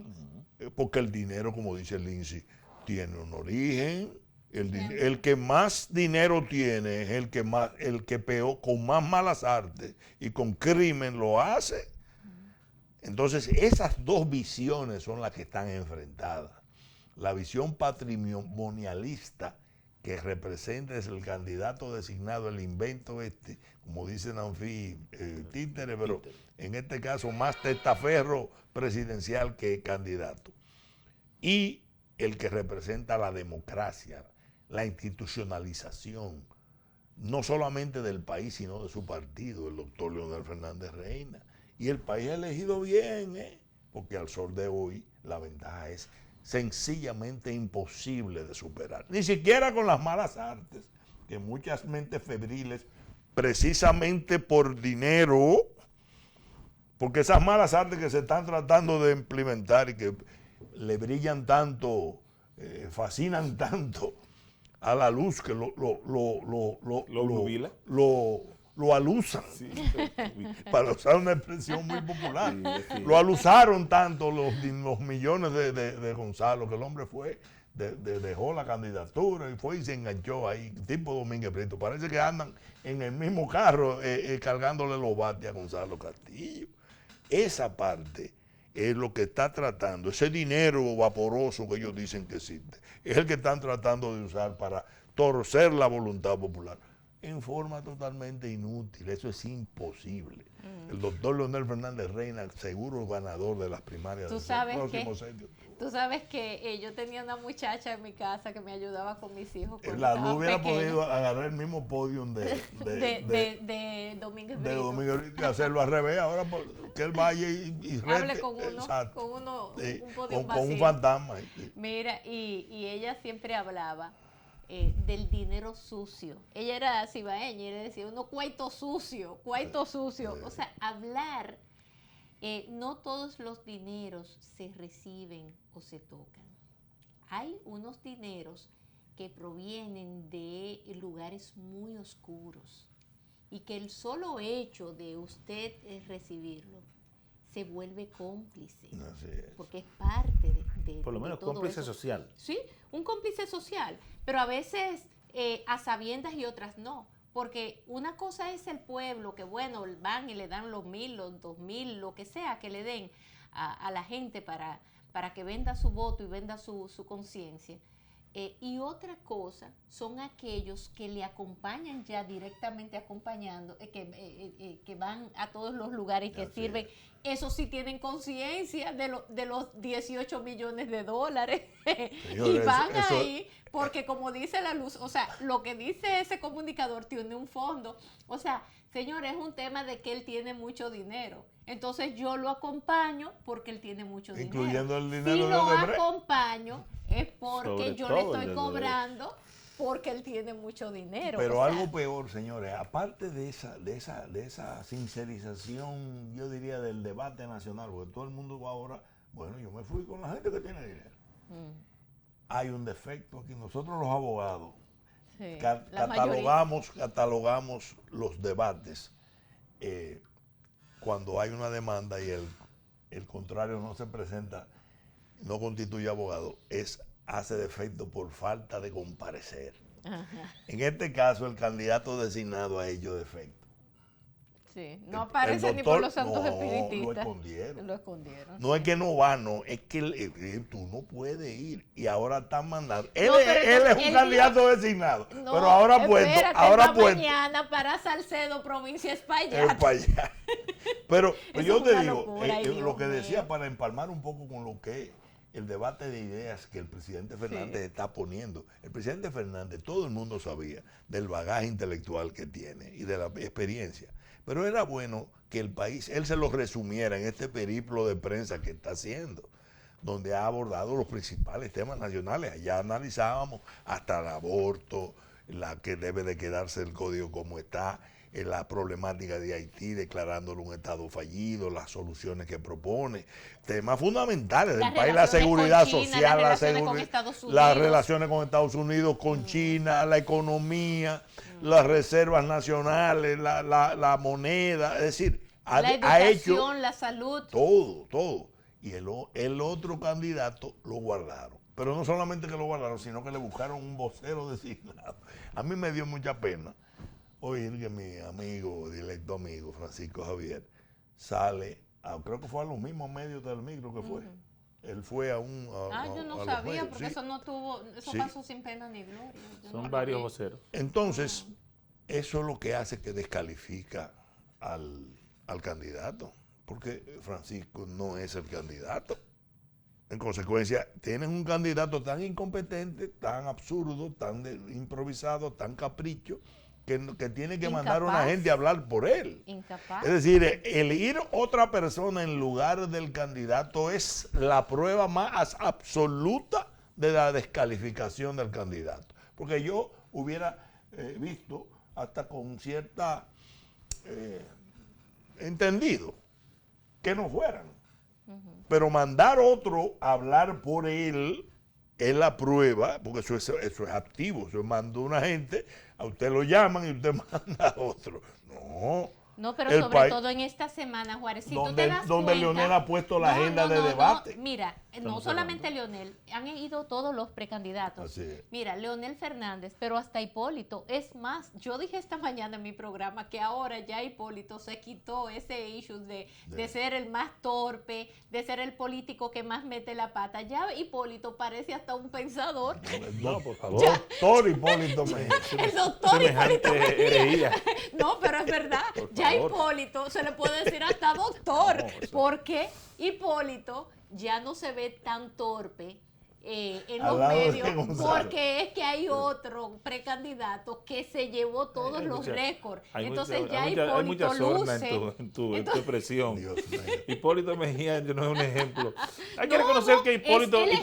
Porque el dinero, como dice Lindsay, tiene un origen. El que más dinero tiene es el que peor, con más malas artes y con crimen lo hace. Entonces, esas dos visiones son las que están enfrentadas. La visión patrimonialista que representa es el candidato designado, el invento como dice Nanfi, títere, pero en este caso más testaferro presidencial que candidato. Y el que representa la democracia, la institucionalización, no solamente del país, sino de su partido, el doctor Leonel Fernández Reina. Y el país ha elegido bien, porque al sol de hoy la ventaja es sencillamente imposible de superar. Ni siquiera con las malas artes, que muchas mentes febriles, precisamente por dinero, porque esas malas artes que se están tratando de implementar y que le brillan tanto, fascinan tanto a la luz, que lo alusan, sí, para usar una expresión muy popular. Sí. Lo alusaron tanto los millones de Gonzalo, que el hombre dejó la candidatura y fue y se enganchó ahí, tipo Domínguez Brito. Parece que andan en el mismo carro cargándole los bates a Gonzalo Castillo. Esa parte es lo que está tratando, ese dinero vaporoso que ellos dicen que existe, es el que están tratando de usar para torcer la voluntad popular. en forma totalmente inútil. Eso es imposible. El doctor Leonel Fernández Reina, seguro ganador de las primarias del próximo 6 de octubre. Tú sabes que yo tenía una muchacha en mi casa que me ayudaba con mis hijos. La luz hubiera podido agarrar el mismo podium de Domínguez de Brito. Domínguez Brito y hacerlo al revés. Ahora que él vaya y hable con uno, un podium vacío. Con un fantasma. Mira, y ella siempre hablaba del dinero sucio. Ella era cibaeña y le decía, uno cuaito sucio. O sea, hablar, no todos los dineros se reciben o se tocan. Hay unos dineros que provienen de lugares muy oscuros y que el solo hecho de usted recibirlo se vuelve cómplice. Así es. Porque es parte de por lo menos todo cómplice eso. social. Sí, un cómplice social, pero a veces a sabiendas y otras no. Porque una cosa es el pueblo, que bueno, van y le dan los 1,000, los 2,000, lo que sea que le den a la gente para que venda su voto y venda su conciencia. Y otra cosa son aquellos que le acompañan ya directamente acompañando, que van a todos los lugares que sirven. Esos sí tienen conciencia de los 18 millones de dólares. Y van ahí porque como dice la luz, o sea, lo que dice ese comunicador tiene un fondo. O sea, señor, es un tema de que él tiene mucho dinero. Entonces yo lo acompaño porque él tiene mucho dinero. Incluyendo el dinero si de lo Odebrecht. acompaño es porque Sobre yo todo le el estoy de cobrando porque él tiene mucho dinero. Pero o sea, algo peor, señores, aparte de esa sincerización, yo diría, del debate nacional, porque todo el mundo va ahora, bueno, yo me fui con la gente que tiene dinero. Hay un defecto aquí. Nosotros los abogados catalogamos los debates cuando hay una demanda y el contrario no se presenta, no constituye abogado, hace defecto por falta de comparecer. Ajá. En este caso, el candidato designado ha hecho defecto. Sí, no aparece ni por los santos espiritistas. Lo escondieron. No es que no va, no, es que tú no puedes ir. Y ahora están mandando. Él es un candidato designado. No, pero ahora puesto. Mañana para Salcedo, provincia Espaillat. Pero yo te digo, lo que decía para empalmar un poco con lo que es el debate de ideas que el presidente Fernández está poniendo. El presidente Fernández, todo el mundo sabía del bagaje intelectual que tiene y de la experiencia. Pero era bueno que el país, él se lo resumiera en este periplo de prensa que está haciendo, donde ha abordado los principales temas nacionales. Allá analizábamos hasta el aborto, la que debe de quedarse el código como está, la problemática de Haití, declarándolo un estado fallido, las soluciones que propone, temas fundamentales del país, la seguridad social, las relaciones con Estados Unidos, con China, la economía, las reservas nacionales, la moneda, es decir, ha hecho la salud, todo. Y el otro candidato lo guardaron. Pero no solamente que lo guardaron, sino que le buscaron un vocero designado. A mí me dio mucha pena oír que mi directo amigo, Francisco Javier, sale, creo que fue a los mismos medios del micro que fue. Él fue a un... yo no sabía, porque eso pasó sin pena ni gloria. Son varios voceros. Entonces, eso es lo que hace que descalifica al candidato, porque Francisco no es el candidato. En consecuencia, tienes un candidato tan incompetente, tan absurdo, tan improvisado, tan capricho, que tiene que mandar a una gente a hablar por él. Incapaz. Es decir, el ir otra persona en lugar del candidato es la prueba más absoluta de la descalificación del candidato. Porque yo hubiera visto hasta con cierta entendido que no fueran. Pero mandar otro a hablar por él es la prueba, porque eso es activo, eso mandó una gente, a usted lo llaman y usted manda a otro. No, pero sobre todo en esta semana, Juárez, si tú te das donde cuenta, Leonel ha puesto la agenda de debate. Mira, no solamente Leonel, han ido todos los precandidatos. Así es. Mira, Leonel Fernández, pero hasta Hipólito. Es más, yo dije esta mañana en mi programa que ahora ya Hipólito se quitó ese issue de ser el más torpe, de ser el político que más mete la pata. Ya Hipólito parece hasta un pensador. No, por favor. Doctor Hipólito Mejía. El doctor Hipólito Mejía. Mejía. No, pero es verdad. Ya Hipólito se le puede decir hasta doctor, porque Hipólito ya no se ve tan torpe en los medios, porque es que hay otro precandidato que se llevó todos los récords. Entonces ya Hipólito hay mucha sorna luce. en tu expresión. Hipólito Mejía no es un ejemplo. Hay que reconocer que Hipólito es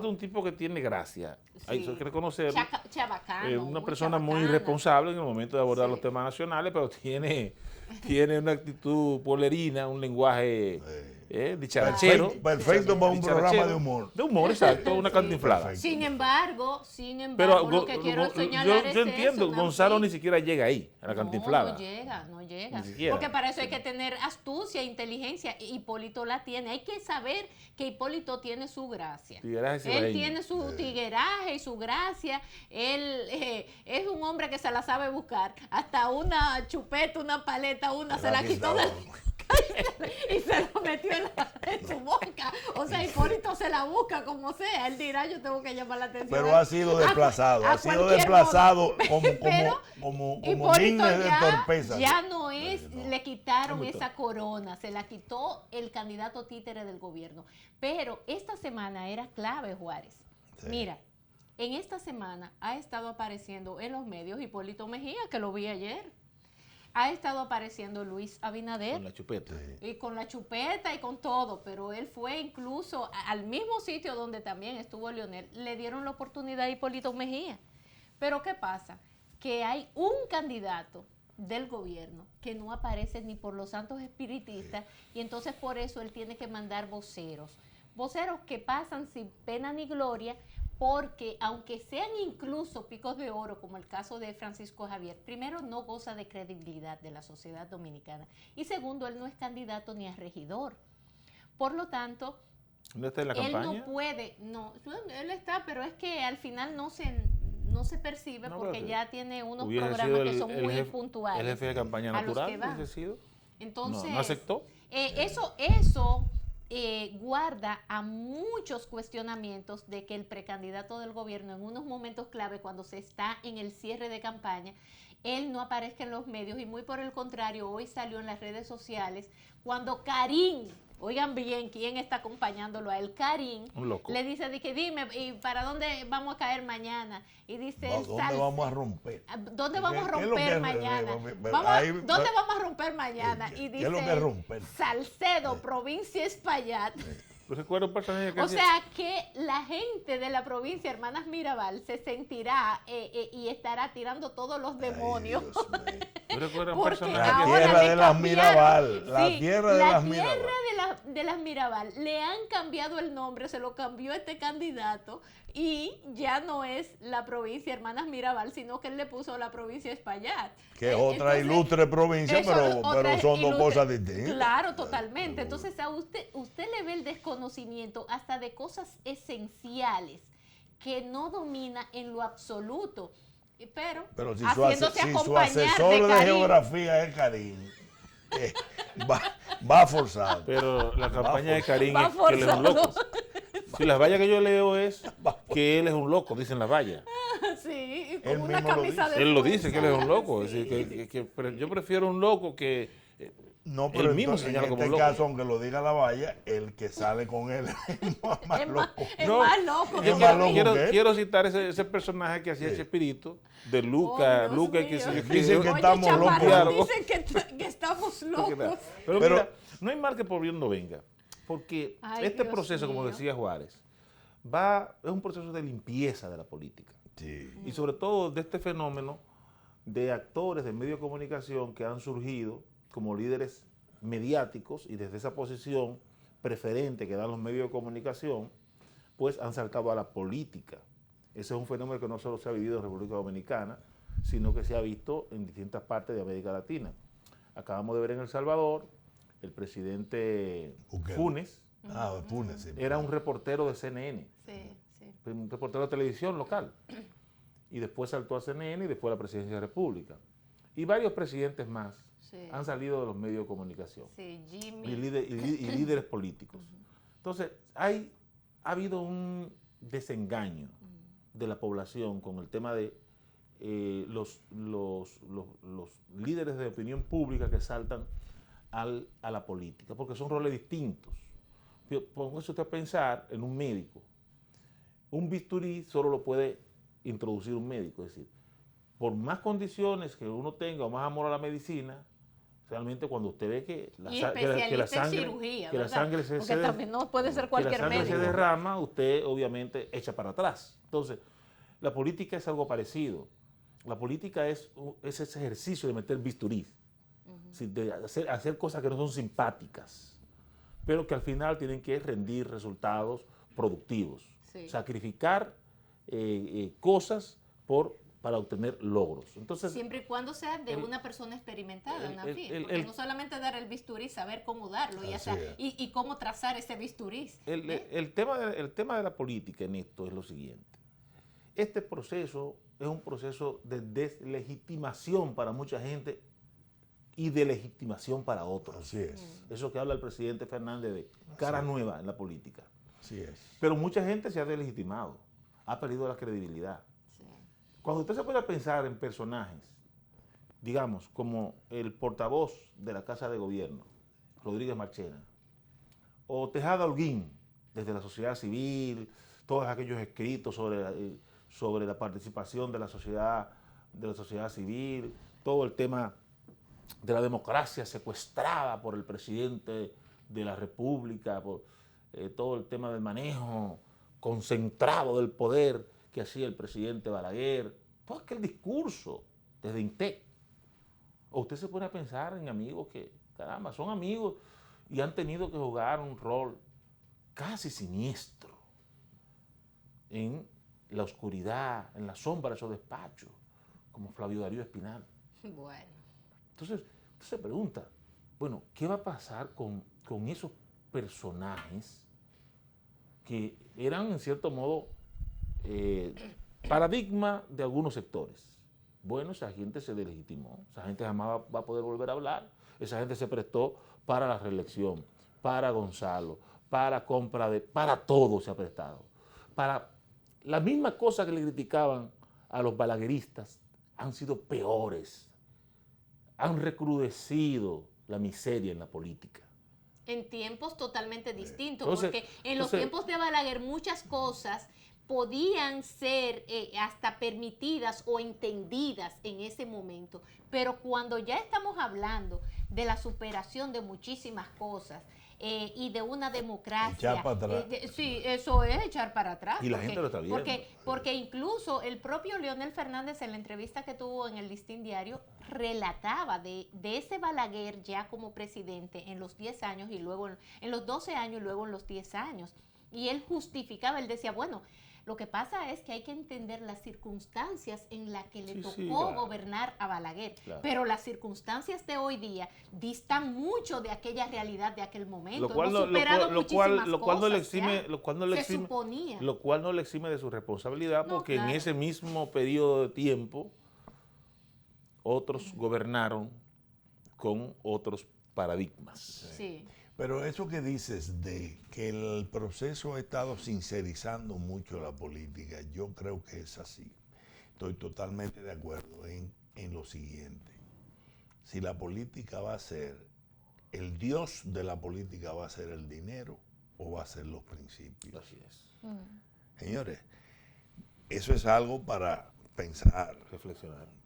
un tipo que tiene gracia. Hay que reconocer. Chabacano. Una persona muy responsable en el momento de abordar los temas nacionales, pero tiene una actitud polerina, un lenguaje dicharachero. Perfecto para un programa de humor. De humor, exacto, una cantinflada. Sin embargo, Pero lo que quiero señalar yo entiendo, Gonzalo ni siquiera llega ahí, a la cantinflada. No llega. Ni siquiera. Porque para eso hay que tener astucia, inteligencia. Hipólito la tiene. Hay que saber que Hipólito tiene su gracia. Él tiene su tigueraje y su gracia. Él es un hombre que se la sabe buscar. Hasta una chupeta, una paleta, se la quitó del... y se lo metió en su boca. O sea, Hipólito se la busca como sea. Él dirá, yo tengo que llamar la atención. Pero ha sido desplazado. Ha sido desplazado como niño de torpeza. Ya no es, le quitaron esa corona, se la quitó el candidato títere del gobierno. Pero esta semana era clave, Juárez. Sí. Mira, en esta semana ha estado apareciendo en los medios Hipólito Mejía, que lo vi ayer. Ha estado apareciendo Luis Abinader. Con la chupeta. Y con la chupeta y con todo, pero él fue incluso al mismo sitio donde también estuvo Leonel. Le dieron la oportunidad a Hipólito Mejía. Pero ¿qué pasa? Que hay un candidato del gobierno que no aparece ni por los santos espiritistas y entonces por eso él tiene que mandar voceros. Voceros que pasan sin pena ni gloria, porque aunque sean incluso picos de oro, como el caso de Francisco Javier, primero no goza de credibilidad de la sociedad dominicana y segundo, él no es candidato ni a regidor. Por lo tanto, ¿no está en la campaña? Él no puede, él está, pero es que al final no se percibe porque ya tiene unos programas que son muy puntuales. ¿El jefe de campaña natural hubiese sido? Entonces, ¿No aceptó? Eso guarda a muchos cuestionamientos de que el precandidato del gobierno en unos momentos clave, cuando se está en el cierre de campaña, él no aparezca en los medios y muy por el contrario, hoy salió en las redes sociales cuando Karim, oigan bien quién está acompañándolo a él, Karim, le dice, dime, ¿y para dónde vamos a caer mañana? Y dice, ¿dónde vamos a romper? ¿Dónde vamos a romper mañana? ¿Dónde vamos a romper mañana? Y dice, Salcedo, provincia Espaillat. Recuerdo un personaje que sea que la gente de la provincia Hermanas Mirabal se sentirá y estará tirando todos los demonios. Yo recuerdo un personaje la tierra de las Mirabal. La tierra de las Mirabal. Le han cambiado el nombre, se lo cambió este candidato y ya no es la provincia Hermanas Mirabal, sino que él le puso la provincia Espaillat. Que es otra ilustre provincia, pero son dos cosas distintas. Claro, totalmente. Entonces a usted le ve el desconocimiento hasta de cosas esenciales que no domina en lo absoluto. Pero si su asesor de geografía es Karim, va forzado. Pero la campaña de Karim es que él es un loco. Si las vallas que yo leo es que él es un loco, dicen las vallas. Sí, con una camisa de él lo dice, que él es un loco. Es decir, que yo prefiero un loco que no, pero él mismo señala como loco. En este caso, aunque lo diga la valla, el que sale con él es más loco. Es más loco. Quiero citar ese personaje que hacía ese espíritu de Luca, que dicen que estamos locos. Dicen que estamos locos. Pero mira, no hay mal que por bien no venga. Porque este proceso, como decía Juárez, es un proceso de limpieza de la política. Sí. Y sobre todo de este fenómeno de actores de medios de comunicación que han surgido como líderes mediáticos y desde esa posición preferente que dan los medios de comunicación, pues han saltado a la política. Ese es un fenómeno que no solo se ha vivido en República Dominicana, sino que se ha visto en distintas partes de América Latina. Acabamos de ver en El Salvador el presidente Bukele. Funes, Funes, sí. era un reportero de CNN, un reportero de televisión local, y después saltó a CNN y después a la presidencia de la República. Y varios presidentes más han salido de los medios de comunicación y líderes políticos. Entonces, ha habido un desengaño de la población con el tema de los líderes de opinión pública que saltan a la política, porque son roles distintos. Póngase usted a pensar en un médico. Un bisturí solo lo puede introducir un médico, es decir, por más condiciones que uno tenga o más amor a la medicina, realmente cuando usted ve que la sangre se derrama, usted obviamente echa para atrás. Entonces, la política es algo parecido. La política es ese ejercicio de meter bisturí, de hacer cosas que no son simpáticas, pero que al final tienen que rendir resultados productivos. Sacrificar cosas para obtener logros. Entonces, siempre y cuando sea de una persona experimentada, porque no solamente dar el bisturí, saber cómo darlo y cómo trazar ese bisturí. El tema de la política en esto es lo siguiente. Este proceso es un proceso de deslegitimación para mucha gente y de legitimación para otros. Así es. Eso que habla el presidente Fernández de cara nueva en la política. Así es. Pero mucha gente se ha delegitimado, ha perdido la credibilidad. Cuando usted se puede pensar en personajes, digamos, como el portavoz de la Casa de Gobierno, Rodríguez Marchena, o Tejada Holguín, desde la sociedad civil, todos aquellos escritos sobre la participación de la sociedad civil, todo el tema de la democracia secuestrada por el presidente de la República, por todo el tema del manejo concentrado del poder que hacía el presidente Balaguer, todo aquel discurso desde INTEC. O usted se pone a pensar en amigos que, caramba, son amigos y han tenido que jugar un rol casi siniestro en la oscuridad, en la sombra de esos despachos, como Flavio Darío Espinal. Bueno. Entonces, usted se pregunta, bueno, ¿qué va a pasar con esos personajes que eran, en cierto modo, paradigma de algunos sectores? Bueno, esa gente se delegitimó, esa gente jamás va a poder volver a hablar, esa gente se prestó para la reelección, para Gonzalo, para todo se ha prestado. Para la misma cosa que le criticaban a los balagueristas, han sido peores, han recrudecido la miseria en la política. En tiempos totalmente distintos, porque en los tiempos de Balaguer muchas cosas podían ser hasta permitidas o entendidas en ese momento, pero cuando ya estamos hablando de la superación de muchísimas cosas y de una democracia, echar para atrás. Sí, eso es echar para atrás. Y la gente lo está viendo. Porque incluso el propio Leonel Fernández en la entrevista que tuvo en el Listín Diario relataba de ese Balaguer ya como presidente en los 10 años y luego en los 12 años y luego en los 10 años. Y él justificaba, él decía, bueno, lo que pasa es que hay que entender las circunstancias en las que le tocó gobernar a Balaguer, pero las circunstancias de hoy día distan mucho de aquella realidad de aquel momento. Lo cual no le exime de su responsabilidad, porque en ese mismo periodo de tiempo otros gobernaron con otros paradigmas. Sí. Pero eso que dices de que el proceso ha estado sincerizando mucho la política, yo creo que es así. Estoy totalmente de acuerdo en lo siguiente. Si la política va a ser, el dios de la política va a ser el dinero o va a ser los principios. Así es. Señores, eso es algo para pensar,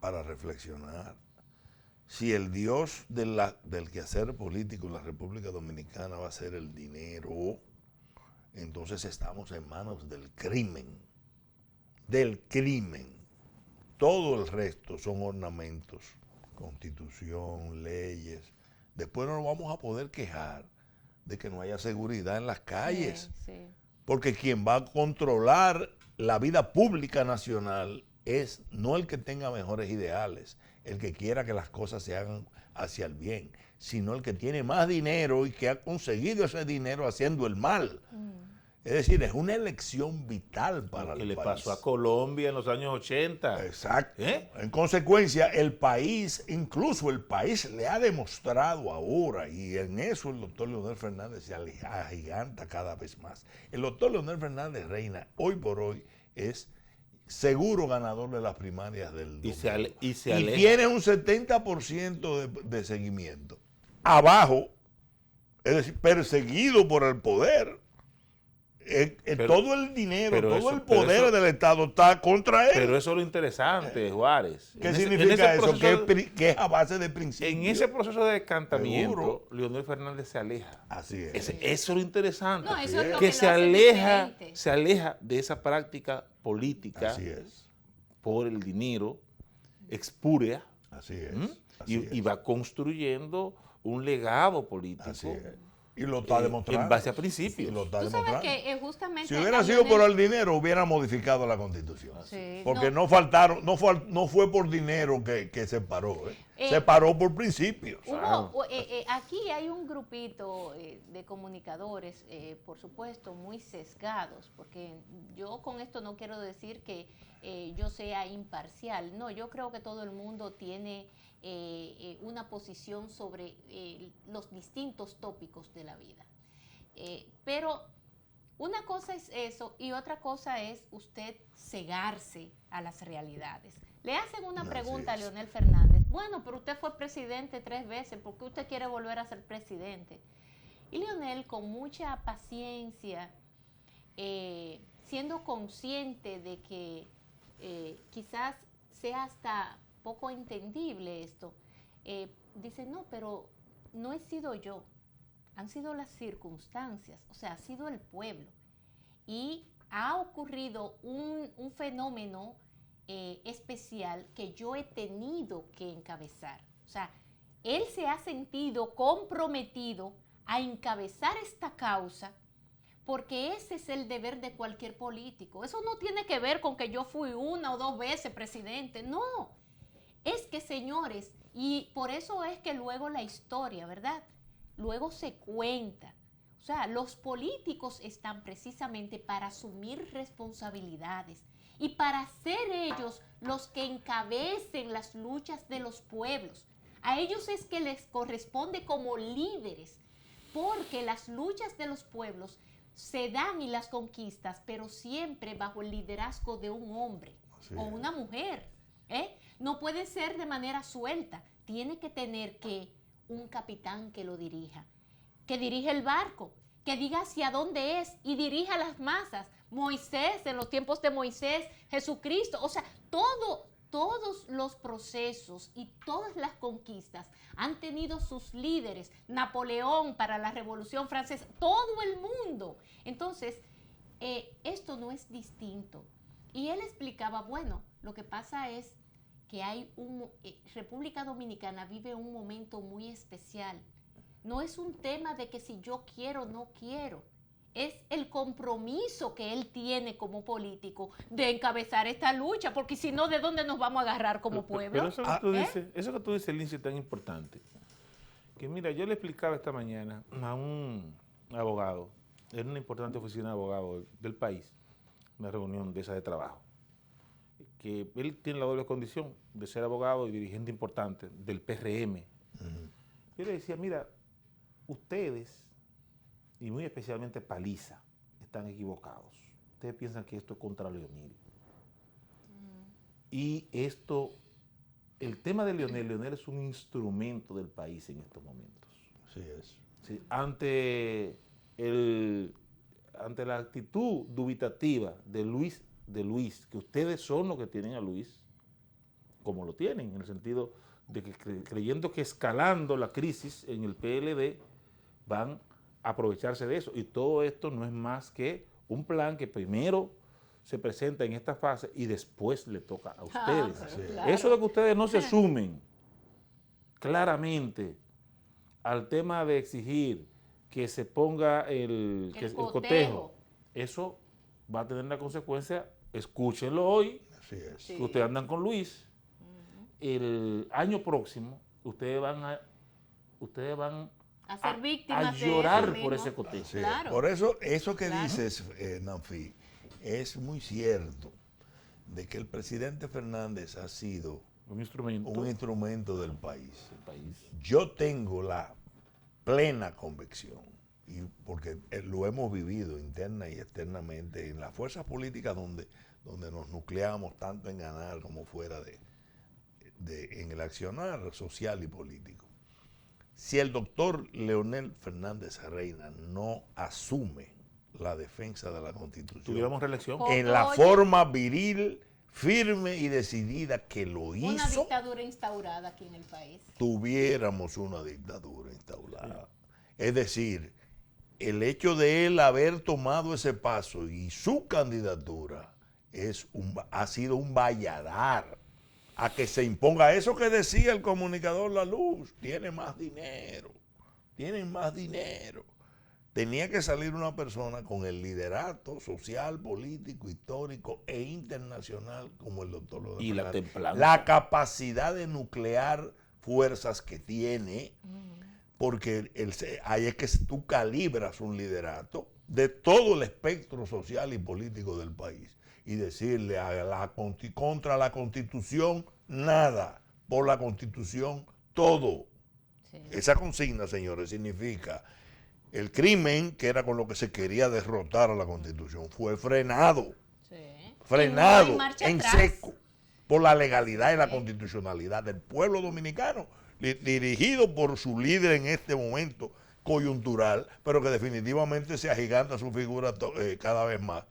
para reflexionar. Si el dios del quehacer político en la República Dominicana va a ser el dinero, entonces estamos en manos del crimen. Del crimen. Todo el resto son ornamentos, constitución, leyes. Después no nos vamos a poder quejar de que no haya seguridad en las calles. Sí. Porque quien va a controlar la vida pública nacional es no el que tenga mejores ideales, el que quiera que las cosas se hagan hacia el bien, sino el que tiene más dinero y que ha conseguido ese dinero haciendo el mal. Es decir, es una elección vital para el país. Lo que le pasó a Colombia en los años 80. Exacto. En consecuencia, el país, incluso el país le ha demostrado ahora, y en eso el doctor Leonel Fernández se agiganta cada vez más. El doctor Leonel Fernández Reina, hoy por hoy, es seguro ganador de las primarias del domingo. Y tiene un 70% de seguimiento. Abajo, es decir, perseguido por el poder. Todo el dinero, todo el poder del Estado está contra él. Pero eso es lo interesante, Juárez. ¿Qué significa eso? Que es a base de principios. En ese proceso de descantamiento, Leonel Fernández se aleja. Así es. Eso es lo interesante. No, eso es lo que se aleja de esa práctica política. Así es. Por el dinero, expúrea. Así es. Y va construyendo un legado político. Así es. Y lo está demostrando. En base a principios. Sí, lo está Tú sabes demostrando. que justamente... Si hubiera sido por el dinero, hubiera modificado la Constitución. Sí, porque no fue por dinero que se paró. Se paró por principios. Aquí hay un grupito de comunicadores, por supuesto, muy sesgados, porque yo con esto no quiero decir que yo sea imparcial. No, yo creo que todo el mundo tiene una posición sobre los distintos tópicos de la vida. Pero una cosa es eso y otra cosa es usted cegarse a las realidades. Le hacen una pregunta a Leonel Fernández. Bueno, pero usted fue presidente 3 veces, ¿por qué usted quiere volver a ser presidente? Y Leonel, con mucha paciencia, siendo consciente de que quizás sea hasta poco entendible esto, dice, no, pero no he sido yo, han sido las circunstancias, o sea, ha sido el pueblo. Y ha ocurrido un fenómeno especial que yo he tenido que encabezar. O sea, él se ha sentido comprometido a encabezar esta causa porque ese es el deber de cualquier político. Eso no tiene que ver con que yo fui 1 o 2 veces presidente, no. Es que, señores, y por eso es que luego la historia, ¿verdad? Luego se cuenta. O sea, los políticos están precisamente para asumir responsabilidades y para ser ellos los que encabecen las luchas de los pueblos. A ellos es que les corresponde como líderes, porque las luchas de los pueblos se dan y las conquistas, pero siempre bajo el liderazgo de un hombre o una mujer. No puede ser de manera suelta. Tiene que tener un capitán que lo dirija, que dirija el barco, que diga hacia dónde es y dirija las masas. Moisés, en los tiempos de Moisés, Jesucristo, o sea, todos los procesos y todas las conquistas han tenido sus líderes. Napoleón para la Revolución Francesa, todo el mundo. Entonces, esto no es distinto. Y él explicaba, bueno, lo que pasa es que República Dominicana vive un momento muy especial. No es un tema de que si yo quiero o no quiero. Es el compromiso que él tiene como político de encabezar esta lucha, porque si no, ¿de dónde nos vamos a agarrar como pueblo? Pero eso que tú dices, Lindsay, es tan importante. Que mira, yo le explicaba esta mañana a un abogado, en una importante oficina de abogados del país, una reunión de esa de trabajo, que él tiene la doble condición de ser abogado y dirigente importante del PRM. Yo le decía, mira, ustedes, y muy especialmente Paliza, están equivocados. Ustedes piensan que esto es contra Leonel. Y el tema de Leonel es un instrumento del país en estos momentos. Así es. Sí, ante la actitud dubitativa de Luis, que ustedes son los que tienen a Luis, como lo tienen, en el sentido de que creyendo que escalando la crisis en el PLD van a aprovecharse de eso. Y todo esto no es más que un plan que primero se presenta en esta fase y después le toca a ustedes. Claro. Eso de que ustedes no se sumen claramente al tema de exigir que se ponga el cotejo, eso va a tener la consecuencia, escúchenlo hoy, que ustedes andan con Luis. El año próximo, ustedes van a ser víctimas a de llorar eso por mismo. ese cotejo. Sí, Claro. por eso que dices, Nanfi, es muy cierto de que el presidente Fernández ha sido un instrumento del país. Yo tengo la plena convicción, y porque lo hemos vivido interna y externamente en las fuerzas políticas donde nos nucleamos tanto en ganar como fuera en el accionar social y político. Si el doctor Leonel Fernández Reina no asume la defensa de la Constitución, tuviéramos reelección. En la forma viril, firme y decidida que lo hizo, una dictadura instaurada aquí en el país. Tuviéramos una dictadura instaurada. Es decir, el hecho de él haber tomado ese paso y su candidatura ha sido un valladar a que se imponga eso que decía el comunicador La Luz: tienen más dinero. Tenía que salir una persona con el liderato social, político, histórico e internacional como el doctor Leonel Y la Fernández. templanza. La capacidad de nuclear fuerzas que tiene, porque ahí es que tú calibras un liderato de todo el espectro social y político del país y decirle contra la Constitución nada, por la Constitución todo. Sí. Esa consigna, señores, significa el crimen, que era con lo que se quería derrotar a la Constitución, fue frenado en seco por la legalidad y la constitucionalidad del pueblo dominicano, dirigido por su líder en este momento coyuntural, pero que definitivamente se agiganta su figura cada vez más,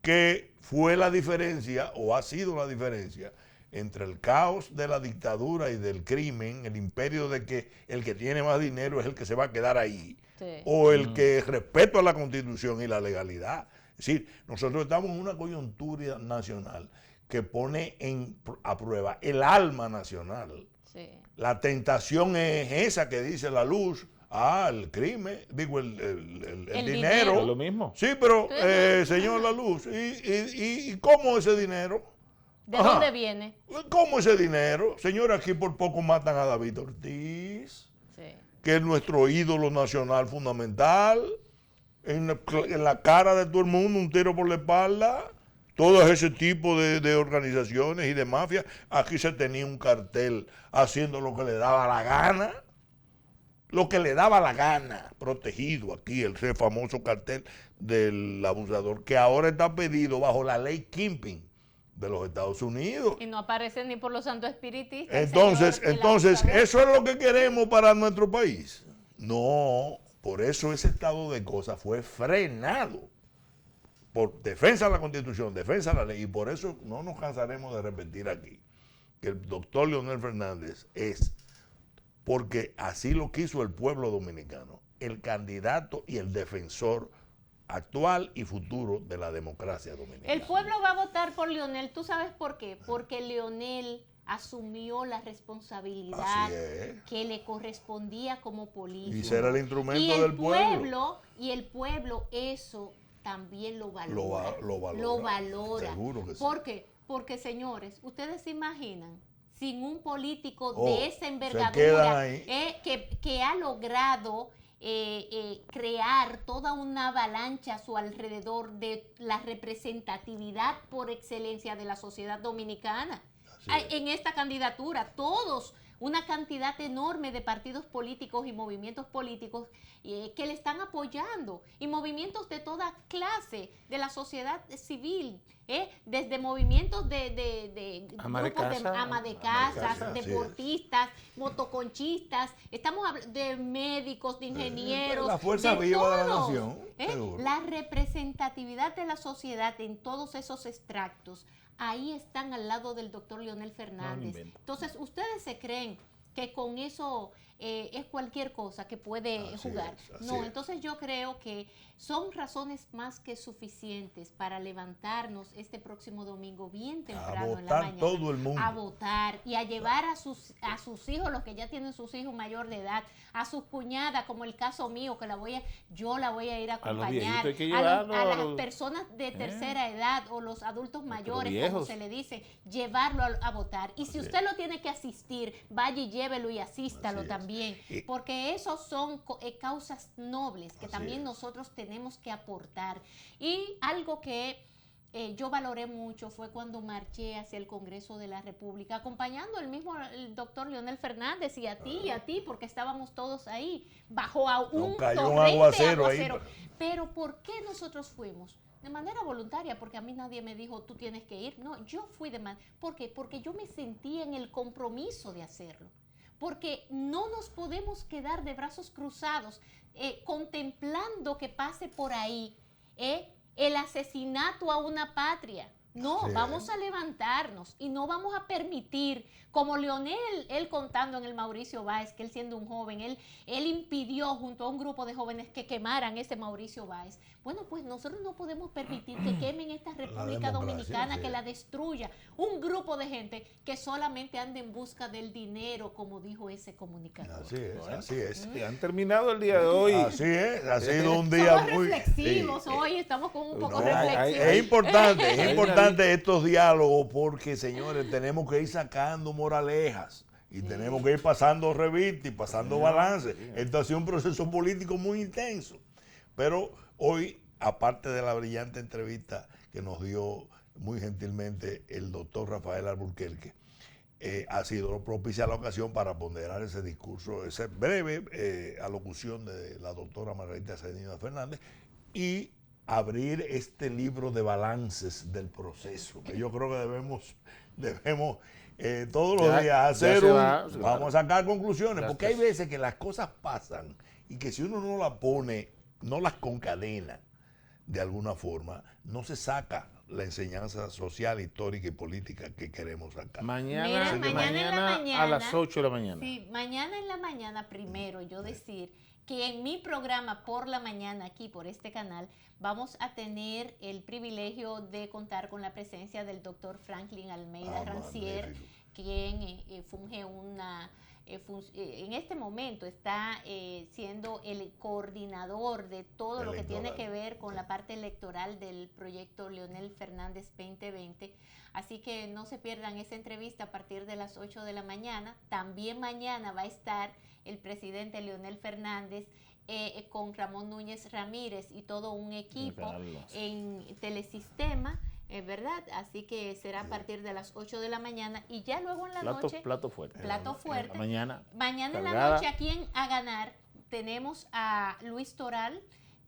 que fue la diferencia, o ha sido la diferencia, entre el caos de la dictadura y del crimen, el imperio de que el que tiene más dinero es el que se va a quedar ahí, o el que respeto a la Constitución y la legalidad. Es decir, nosotros estamos en una coyuntura nacional que pone a prueba el alma nacional. Sí. La tentación es esa que dice La Luz: el crimen, digo, el dinero. Es lo mismo. Sí, pero, señor La Luz, ¿y cómo ese dinero? ¿De dónde viene? ¿Cómo ese dinero? Señor, aquí por poco matan a David Ortiz, que es nuestro ídolo nacional fundamental, en la cara de todo el mundo, un tiro por la espalda. Todo ese tipo de organizaciones y de mafias. Aquí se tenía un cartel haciendo lo que le daba la gana. Lo que le daba la gana, protegido aquí, ese famoso cartel del abusador, que ahora está pedido bajo la ley Kingpin de los Estados Unidos. Y no aparecen ni por los santos espiritistas. Entonces, ¿eso es lo que queremos para nuestro país? No, por eso ese estado de cosas fue frenado. Por defensa de la Constitución, defensa de la ley, y por eso no nos cansaremos de repetir aquí que el doctor Leonel Fernández es, porque así lo quiso el pueblo dominicano, el candidato y el defensor actual y futuro de la democracia dominicana. El pueblo va a votar por Leonel, ¿tú sabes por qué? Porque Leonel asumió la responsabilidad que le correspondía como político. Y será el instrumento del pueblo. Y el pueblo eso también lo valora. Lo valora. Seguro que sí. ¿Por qué? Porque, señores, ustedes se imaginan, sin un político de esa envergadura que ha logrado crear toda una avalancha a su alrededor de la representatividad por excelencia de la sociedad dominicana. En esta candidatura, todos, una cantidad enorme de partidos políticos y movimientos políticos que le están apoyando, y movimientos de toda clase de la sociedad civil, desde movimientos de ama de casas, deportistas, motoconchistas, estamos hablando de médicos, de ingenieros, la fuerza viva de la nación. La representatividad de la sociedad en todos esos extractos, ahí están al lado del doctor Leonel Fernández. Entonces, ¿ustedes se creen que con eso es cualquier cosa que puede jugar. No, entonces yo creo que son razones más que suficientes para levantarnos este próximo domingo bien temprano en la mañana. Todo el mundo. A votar y a llevar a sus hijos, los que ya tienen sus hijos mayor de edad, a sus cuñadas, como el caso mío, que yo la voy a ir a acompañar, a las personas de tercera edad o los adultos mayores, como se le dice, llevarlo a votar. Y si usted lo tiene que asistir, vaya y llévelo y asístalo también, porque esos son causas nobles que también nosotros tenemos que aportar. Y algo que yo valoré mucho fue cuando marché hacia el Congreso de la República, acompañando el doctor Leonel Fernández y a ti, porque estábamos todos ahí, bajo un torrente aguacero. Pero ¿por qué nosotros fuimos? De manera voluntaria, porque a mí nadie me dijo, tú tienes que ir. No, yo fui ¿por qué? Porque yo me sentí en el compromiso de hacerlo. Porque no nos podemos quedar de brazos cruzados contemplando que pase por ahí el asesinato a una patria. No, vamos a levantarnos y no vamos a permitir, como Leonel, él contando en el Mauricio Báez, que él siendo un joven, él impidió junto a un grupo de jóvenes que quemaran ese Mauricio Báez. Bueno, pues nosotros no podemos permitir que quemen esta República Dominicana, que la destruya un grupo de gente que solamente anda en busca del dinero, como dijo ese comunicador. Así es. Y han terminado el día de hoy. Así es, ha sido un día muy reflexivos. Hoy estamos con un poco reflexivos. Es importante estos diálogos porque, señores, tenemos que ir sacando moralejas y tenemos que ir pasando revista y pasando balance. Esto ha sido un proceso político muy intenso. Pero hoy, aparte de la brillante entrevista que nos dio muy gentilmente el doctor Rafael Alburquerque, ha sido propicia la ocasión para ponderar ese discurso, esa breve alocución de la doctora Margarita Cedeño Fernández y abrir este libro de balances del proceso, que yo creo que debemos todos los días hacer vamos a sacar conclusiones, porque hay veces que las cosas pasan y que si uno no las pone, no las concadena de alguna forma, no se saca la enseñanza social, histórica y política que queremos sacar. Mañana a las 8 de la mañana. Sí, mañana en la mañana primero yo decir que en mi programa por la mañana aquí por este canal vamos a tener el privilegio de contar con la presencia del doctor Franklin Almeida Rancier, quien funge en este momento está siendo el coordinador de todo lo que tiene que ver con la parte electoral del proyecto Leonel Fernández 2020. Así que no se pierdan esa entrevista a partir de las 8 de la mañana. También mañana va a estar el presidente Leonel Fernández con Ramón Núñez Ramírez y todo un equipo en Telesistema, ¿verdad? Así que será a partir de las 8 de la mañana y ya luego en la noche. Plato fuerte. Mañana en la noche aquí en A Ganar tenemos a Luis Toral,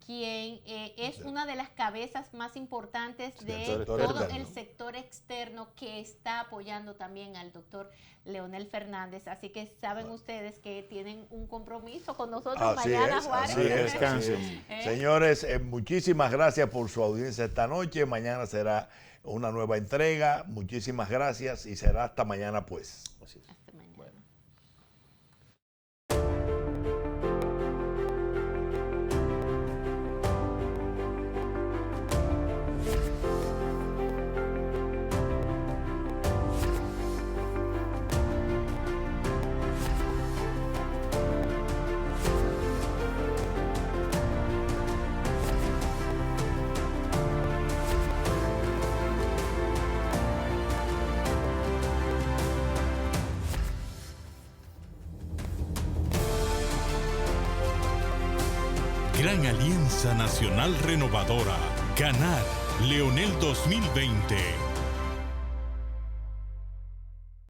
quien es una de las cabezas más importantes de todo el sector externo que está apoyando también al doctor Leonel Fernández. Así que saben ustedes que tienen un compromiso con nosotros mañana, Juárez. Descansen. Señores, muchísimas gracias por su audiencia esta noche. Mañana será una nueva entrega. Muchísimas gracias y será hasta mañana pues. Hasta mañana. Bueno. Gran Alianza Nacional Renovadora. Ganar. Leonel 2020.